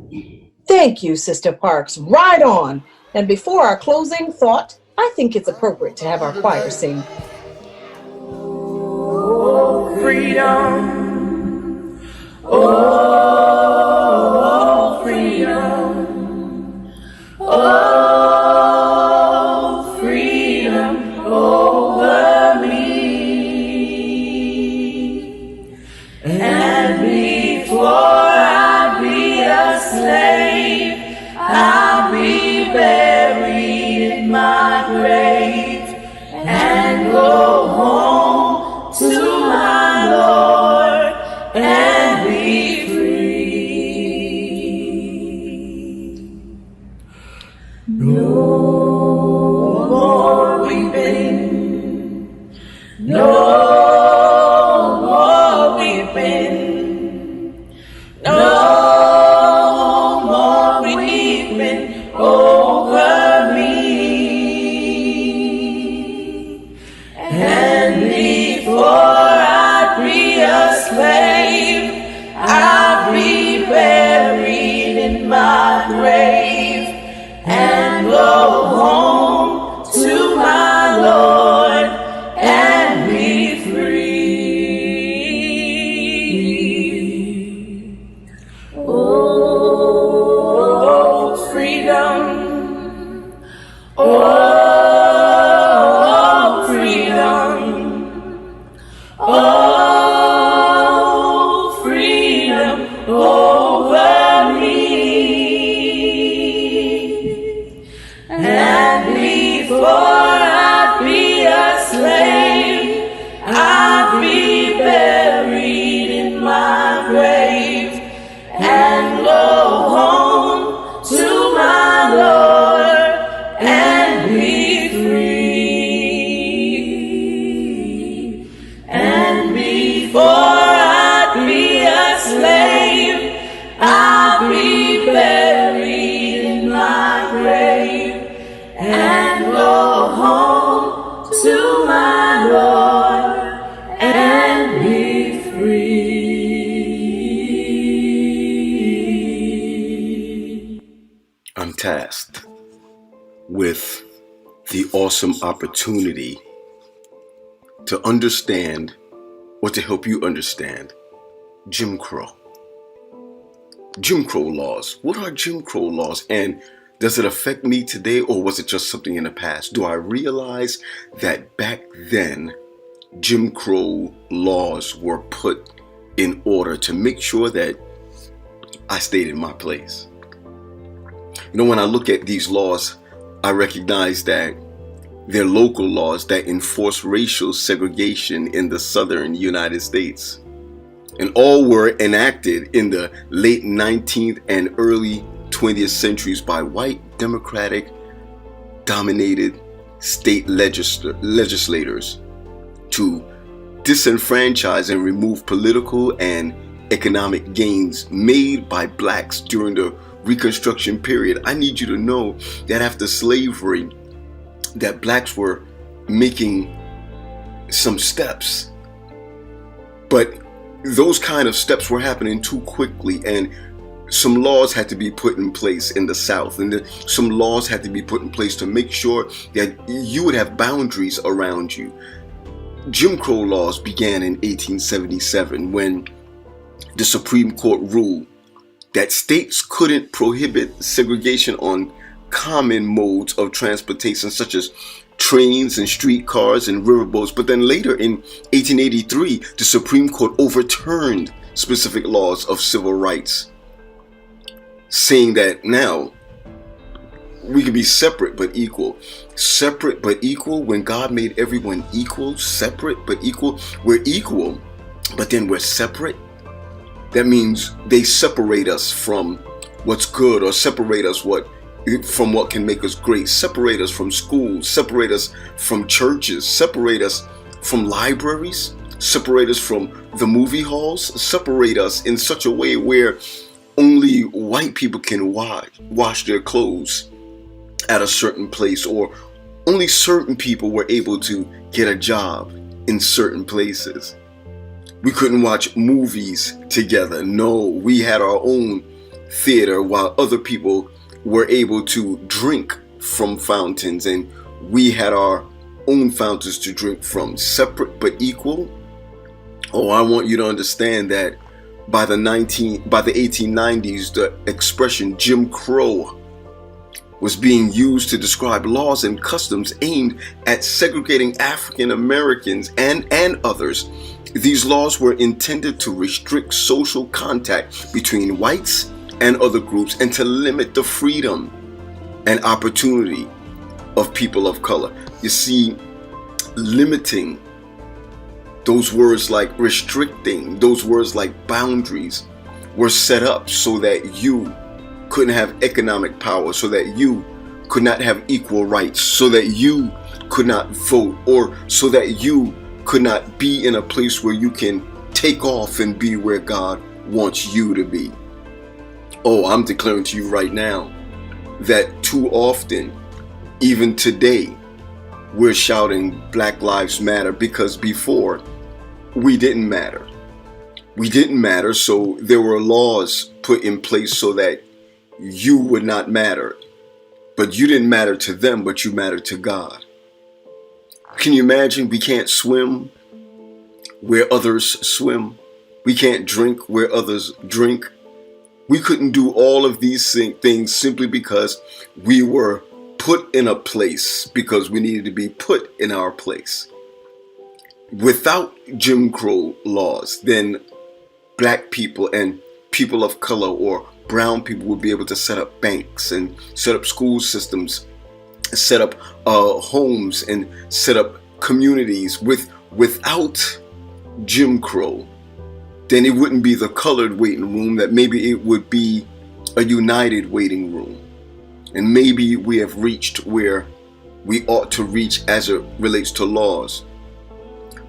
Thank you, Sister Parks. Right on. And before our closing thought, I think it's appropriate to have our choir sing. Oh, freedom. Oh, freedom. Oh, freedom over me. And before I be a slave, I'll be buried in my grave and go home to my Lord and be free. No more weeping, no more weeping, no more weeping over me. And before I be a slave, I'll be buried in my grave and go home to my Lord and be free. Oh, freedom. Oh, freedom. Oh, freedom over me. And before I be a slave, I'll be buried in my grave and go home to my Lord and be free. And before I be a slave, I'll be buried in my grave and go home to my Lord and be free. I'm tasked with the awesome opportunity to understand, or to help you understand, Jim Crow. Jim Crow laws. What are Jim Crow laws? And does it affect me today, or was it just something in the past? Do I realize that back then, Jim Crow laws were put in order to make sure that I stayed in my place? You know, when I look at these laws, I recognize that they're local laws that enforce racial segregation in the southern United States. And all were enacted in the late 19th and early 20th centuries by white Democratic dominated state legislators to disenfranchise and remove political and economic gains made by blacks during the Reconstruction period. I need you to know that after slavery, that blacks were making some steps, but those kind of steps were happening too quickly, and some laws had to be put in place in the South, and some laws had to be put in place to make sure that you would have boundaries around you. Jim Crow laws began in 1877 when the Supreme Court ruled that states couldn't prohibit segregation on common modes of transportation such as trains and streetcars and riverboats. But then later in 1883, the Supreme Court overturned specific laws of civil rights, saying that now we can be separate but equal. Separate but equal when God made everyone equal. Separate but equal. We're equal, but then we're separate. That means they separate us from what's good, or separate us from what can make us great. Separate us from schools. Separate us from churches. Separate us from libraries. Separate us from the movie halls. Separate us in such a way where only white people can wash their clothes at a certain place, or only certain people were able to get a job in certain places. We couldn't watch movies together. No, we had our own theater, while other people were able to drink from fountains, and we had our own fountains to drink from. Separate but equal. Oh, I want you to understand that by the 1890s, the expression Jim Crow was being used to describe laws and customs aimed at segregating African Americans and others. These laws were intended to restrict social contact between whites and other groups, and to limit the freedom and opportunity of people of color. You see, limiting, those words like restricting, those words like boundaries were set up so that you couldn't have economic power, so that you could not have equal rights, so that you could not vote, or so that you could not be in a place where you can take off and be where God wants you to be. Oh, I'm declaring to you right now that too often, even today, we're shouting Black Lives Matter, because before we didn't matter. We didn't matter, so there were laws put in place so that you would not matter. But you didn't matter to them, but you mattered to God. Can you imagine? We can't swim where others swim. We can't drink where others drink. We couldn't do all of these things simply because we were put in a place, because we needed to be put in our place. Without Jim Crow laws, then black people and people of color or brown people would be able to set up banks and set up school systems, set up homes and set up communities. Without Jim Crow, then it wouldn't be the colored waiting room, that maybe it would be a united waiting room. And maybe we have reached where we ought to reach as it relates to laws.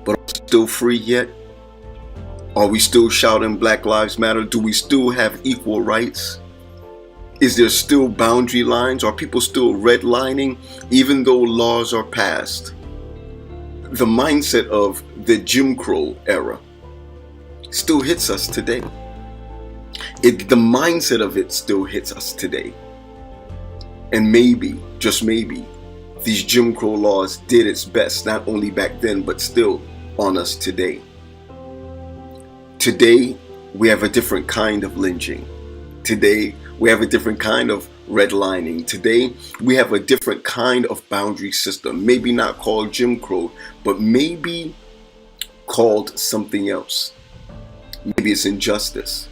But are we still free yet? Are we still shouting Black Lives Matter? Do we still have equal rights? Is there still boundary lines? Are people still redlining even though laws are passed? The mindset of the Jim Crow era still hits us today. The mindset of it still hits us today. And maybe, just maybe, these Jim Crow laws did its best, not only back then, but still on us today. Today, we have a different kind of lynching. Today, we have a different kind of redlining. Today, we have a different kind of boundary system. Maybe not called Jim Crow, but maybe called something else. Maybe it's injustice.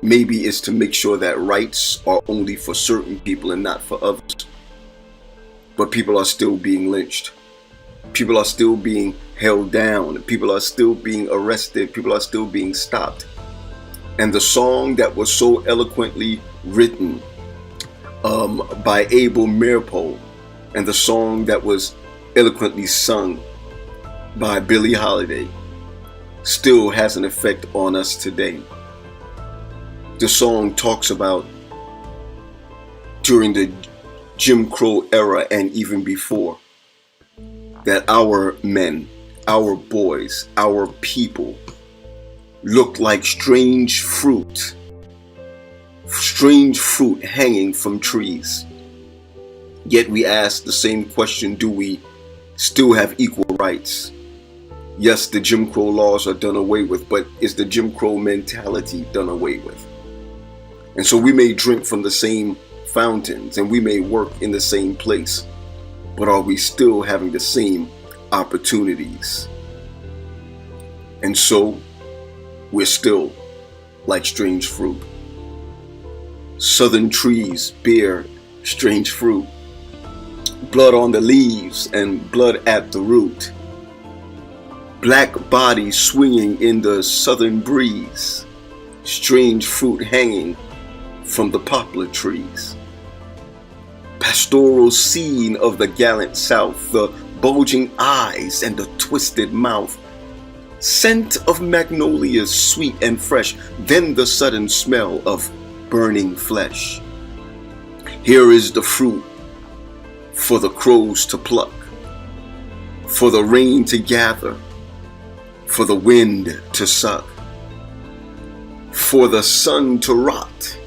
Maybe it's to make sure that rights are only for certain people and not for others. But people are still being lynched. People are still being held down. People are still being arrested. People are still being stopped. And the song that was so eloquently written by Abel Meeropol, and the song that was eloquently sung by Billie Holiday, still has an effect on us today. The song talks about during the Jim Crow era and even before, that our men, our boys, our people looked like strange fruit hanging from trees. Yet we ask the same question, do we still have equal rights? Yes, the Jim Crow laws are done away with, but is the Jim Crow mentality done away with? And so we may drink from the same fountains and we may work in the same place, but are we still having the same opportunities? And so we're still like strange fruit. Southern trees bear strange fruit. Blood on the leaves and blood at the root. Black bodies swinging in the southern breeze. Strange fruit hanging from the poplar trees. Pastoral scene of the gallant South, the bulging eyes and the twisted mouth. Scent of magnolias sweet and fresh, then the sudden smell of burning flesh. Here is the fruit for the crows to pluck, for the rain to gather, for the wind to suck, for the sun to rot,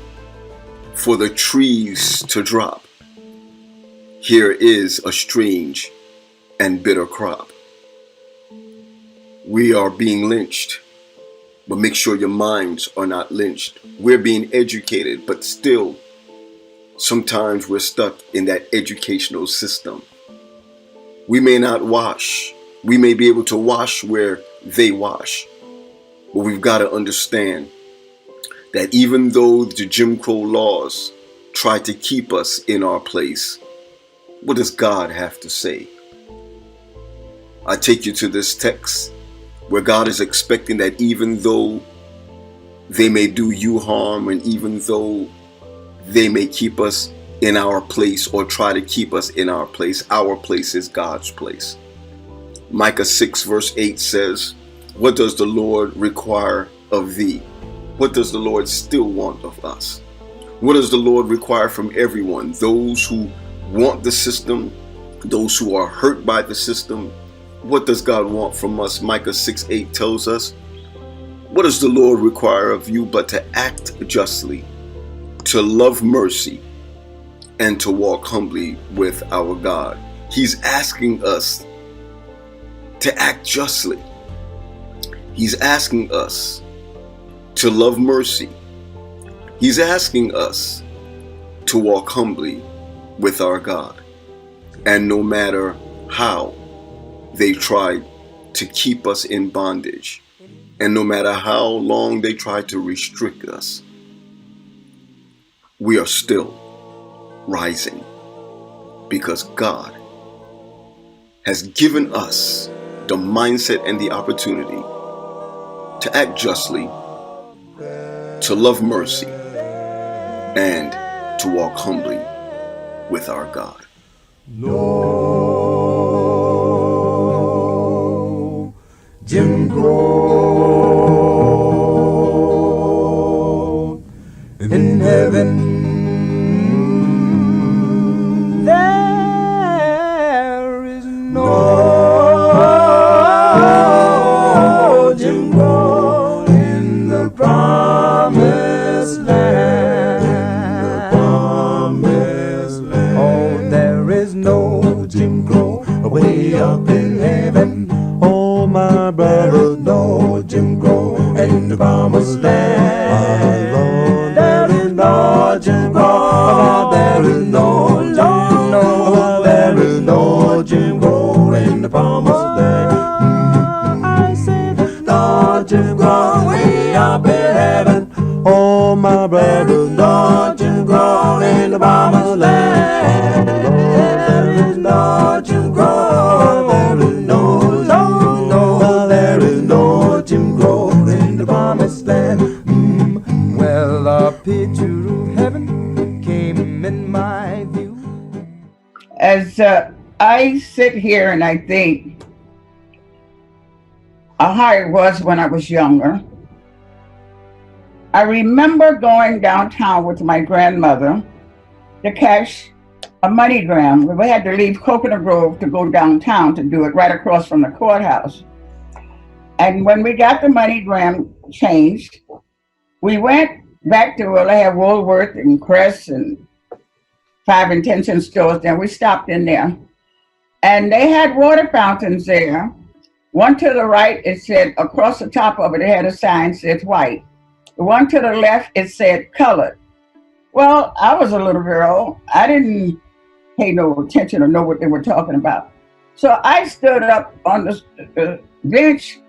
for the trees to drop. Here is a strange and bitter crop. We are being lynched, but make sure your minds are not lynched. We're being educated, but still, sometimes we're stuck in that educational system. We may not wash. We may be able to wash where they wash. But we've got to understand that even though the Jim Crow laws try to keep us in our place, what does God have to say? I take you to this text where God is expecting that even though they may do you harm and even though they may keep us in our place or try to keep us in our place is God's place. Micah 6 verse 8 says, what does the Lord require of thee? What does the Lord still want of us? What does the Lord require from everyone? Those who want the system, those who are hurt by the system. What does God want from us? Micah 6:8 tells us, what does the Lord require of you but to act justly, to love mercy, and to walk humbly with our God? He's asking us to act justly. He's asking us to love mercy. He's asking us to walk humbly with our God. And no matter how they tried to keep us in bondage, and no matter how long they tried to restrict us, we are still rising because God has given us the mindset and the opportunity to act justly, to love mercy, and to walk humbly with our God. No Jim Crow in heaven. There is no Jim Crow in the promised land. Oh, there is no Jim Crow way up in heaven. Oh, my brother, no Jim Crow in the promised land. There is no Jim Crow. There is no Jim Crow. There is no Jim Crow in the promised land. I say no Jim Crow way up in heaven. Oh, my brother, no Jim Crow in the promised land. There is no Jim Crow. There is no there is no Jim Crow in the promised land. Well, a picture of heaven came in my view. As I sit here and I think of how it was when I was younger, I remember going downtown with my grandmother to cash a MoneyGram. We had to leave Coconut Grove to go downtown to do it right across from the courthouse. And when we got the MoneyGram changed, we went back to where they had Woolworth and Crest and 5 and 10 cent stores. Then we stopped in there. And they had water fountains there. One to the right, it said, across the top of it, it had a sign that said white. The one to the left, it said colored. Well, I was a little girl. I didn't pay no attention or know what they were talking about. So I stood up on the bench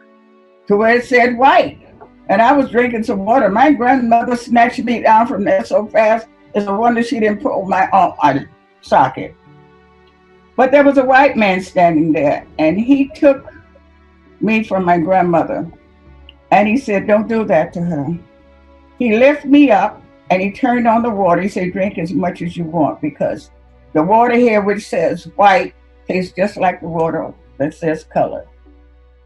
to where it said white. And I was drinking some water. My grandmother snatched me down from there so fast. It's a wonder she didn't pull my arm out of the socket. But there was a white man standing there, and he took me from my grandmother. And he said, don't do that to her. He lifted me up and he turned on the water. He said, drink as much as you want, because the water here, which says white, tastes just like the water that says color.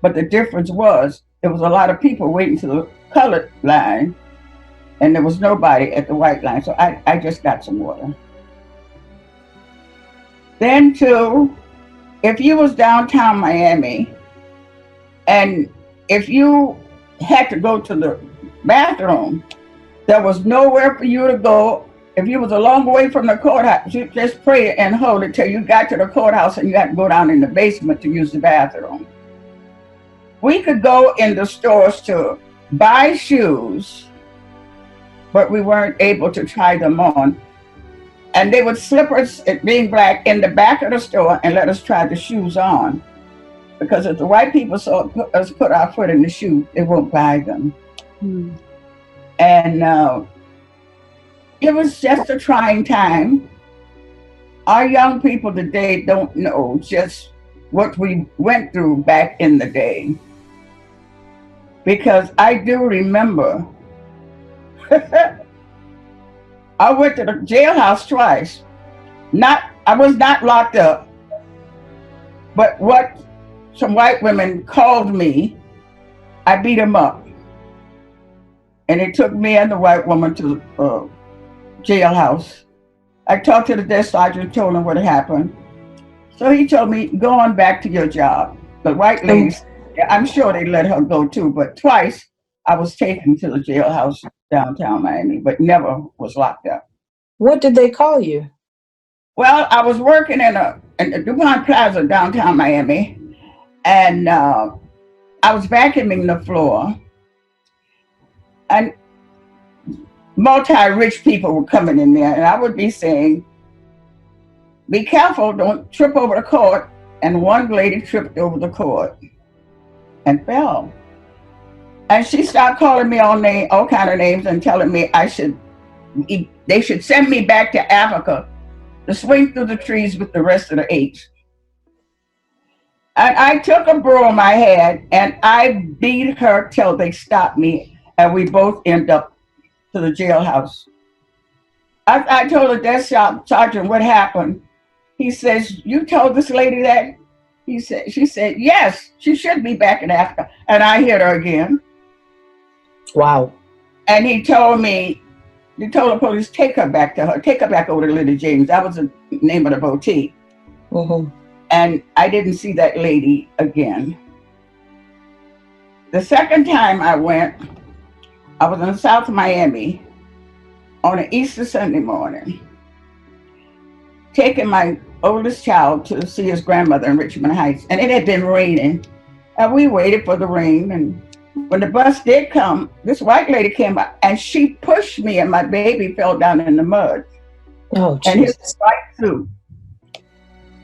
But the difference was, there was a lot of people waiting to the colored line, and there was nobody at the white line. So I just got some water. Then too, if you was downtown Miami, and if you had to go to the bathroom, there was nowhere for you to go. If you was a long way from the courthouse, you just pray and hold it till you got to the courthouse, and you had to go down in the basement to use the bathroom. We could go in the stores to buy shoes, but we weren't able to try them on. And they would slip us, being black, in the back of the store and let us try the shoes on. Because if the white people saw us put our foot in the shoe, they won't buy them. And it was just a trying time. Our young people today don't know just what we went through back in the day. Because I do remember, I went to the jailhouse twice. I was not locked up, but what some white women called me, I beat them up. And it took me and the white woman to the jailhouse. I talked to the desk sergeant, told him what had happened. So he told me, go on back to your job. The white ladies, I'm sure they let her go too, but twice I was taken to the jailhouse downtown Miami, but never was locked up. What did they call you? Well, I was working in the DuPont Plaza downtown Miami, and I was vacuuming the floor, and multi-rich people were coming in there, and I would be saying, be careful, don't trip over the cord. And one lady tripped over the cord and fell. And she started calling me all kind of names and telling me they should send me back to Africa to swing through the trees with the rest of the apes. And I took a broom I had and I beat her till they stopped me, and we both end up to the jailhouse. I told the desk sergeant what happened. He says, you told this lady that? She said, yes, she should be back in Africa. And I hit her again. Wow. And he told the police, take her back over to Lily James. That was the name of the boutique. Mm-hmm. And I didn't see that lady again. The second time I went, I was in South Miami on an Easter Sunday morning, taking my oldest child to see his grandmother in Richmond Heights, and it had been raining. And we waited for the rain, and when the bus did come, this white lady came up and she pushed me, and my baby fell down in the mud. Oh, and his white suit.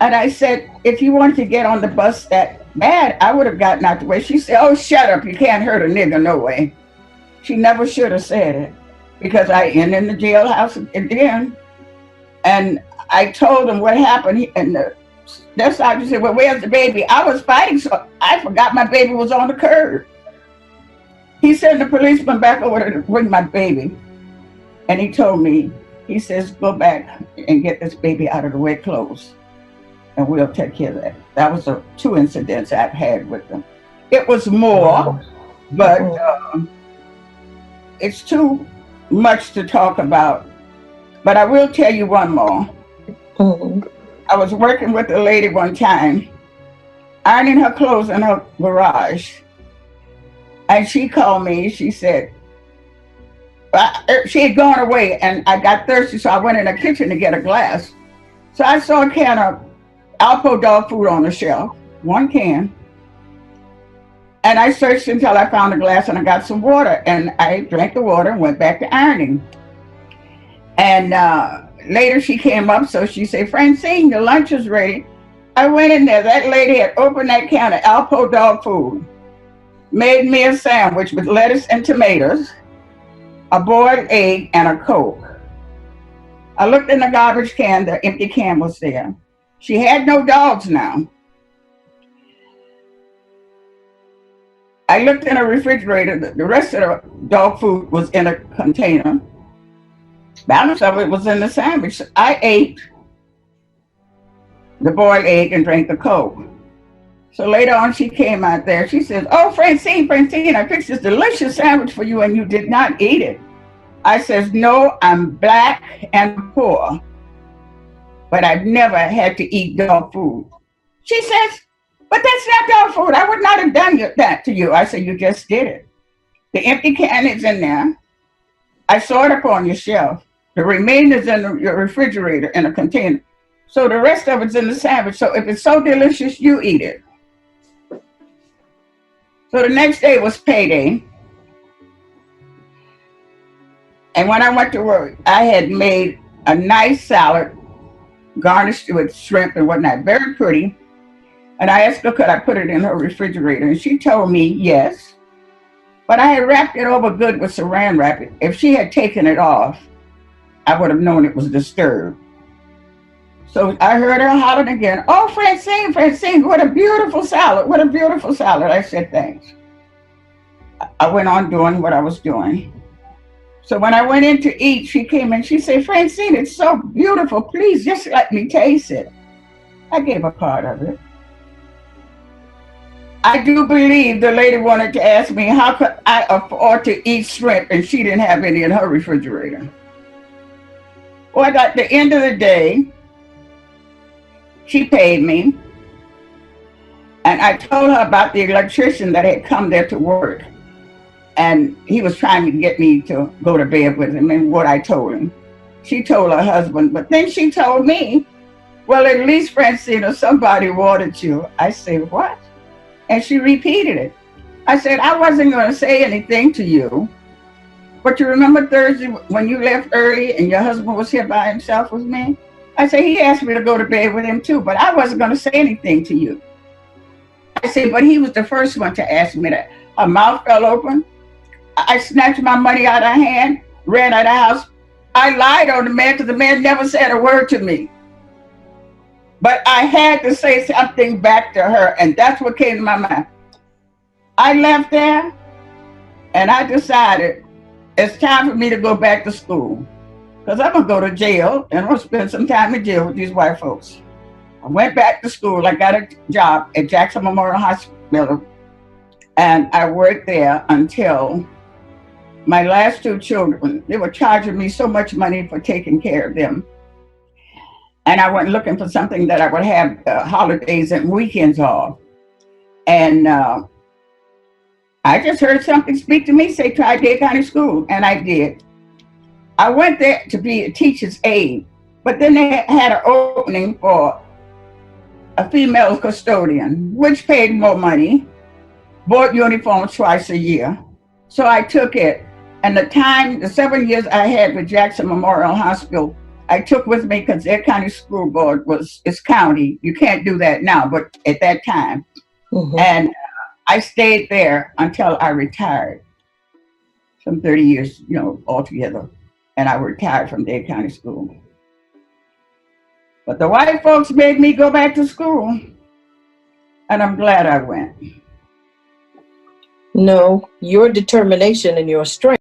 And I said, if you wanted to get on the bus that bad, I would have gotten out the way. She said, oh, shut up, you can't hurt a nigger, no way. She never should have said it, because I ended in the jailhouse again. And I told him what happened, and the sergeant said, well, where's the baby? I was fighting, so I forgot my baby was on the curb. He sent the policeman back over to bring my baby. And he told me, he says, go back and get this baby out of the wet clothes, and we'll take care of that. That was the 2 incidents I've had with them. It was more, but it's too much to talk about. But I will tell you one more. I was working with a lady one time, ironing her clothes in her garage. And she called me, she said, she had gone away, and I got thirsty, so I went in the kitchen to get a glass. So I saw a can of Alpo dog food on the shelf, one can. And I searched until I found a glass, and I got some water, and I drank the water and went back to ironing. And later she came up, so she said, Francine, the lunch is ready. I went in there, that lady had opened that can of Alpo dog food, made me a sandwich with lettuce and tomatoes, a boiled egg, and a Coke. I looked in the garbage can, the empty can was there. She had no dogs now. I looked in a refrigerator, the rest of the dog food was in a container. Balance of it was in the sandwich. I ate the boiled egg and drank the Coke. So later on she came out there, she says, oh, Francine, I fixed this delicious sandwich for you and you did not eat it. I says, no, I'm black and poor, but I've never had to eat dog food. She says, but that's not dog food. I would not have done that to you. I said, you just did it. The empty can is in there. I saw it up on your shelf. The remainder is in your refrigerator in a container. So the rest of it's in the sandwich. So if it's so delicious, you eat it. So the next day was payday. And when I went to work, I had made a nice salad garnished with shrimp and whatnot, very pretty. And I asked her, could I put it in her refrigerator? And she told me yes. But I had wrapped it over good with saran wrap. If she had taken it off, I would have known it was disturbed. So I heard her hollering again, oh, Francine, what a beautiful salad, what a beautiful salad. I said, thanks. I went on doing what I was doing. So when I went in to eat, she came in, she said, Francine, it's so beautiful. Please just let me taste it. I gave her part of it. I do believe the lady wanted to ask me how could I afford to eat shrimp and she didn't have any in her refrigerator. Well, at the end of the day, she paid me. And I told her about the electrician that had come there to work. And he was trying to get me to go to bed with him and what I told him. She told her husband, but then she told me, well, at least Francina, somebody wanted you. I said, what? And she repeated it. I said, I wasn't going to say anything to you. But you remember Thursday when you left early and your husband was here by himself with me? I said, he asked me to go to bed with him too, but I wasn't going to say anything to you. I said, but he was the first one to ask me that. Her mouth fell open. I snatched my money out of her hand, ran out of the house. I lied on the man because the man never said a word to me. But I had to say something back to her, and that's what came to my mind. I left there, and I decided it's time for me to go back to school because I'm going to go to jail, and I'm going to spend some time in jail with these white folks. I went back to school. I got a job at Jackson Memorial Hospital, and I worked there until my last two children, they were charging me so much money for taking care of them. And I went looking for something that I would have holidays and weekends off. And I just heard something speak to me, say, try Dade County School, and I did. I went there to be a teacher's aide, but then they had an opening for a female custodian, which paid more money, bought uniforms twice a year. So I took it. And the 7 years I had with Jackson Memorial Hospital, I took with me because their county school board is county. You can't do that now, but at that time. Mm-hmm. And I stayed there until I retired. Some 30 years, altogether. And I retired from Dade County School. But the white folks made me go back to school. And I'm glad I went. No, your determination and your strength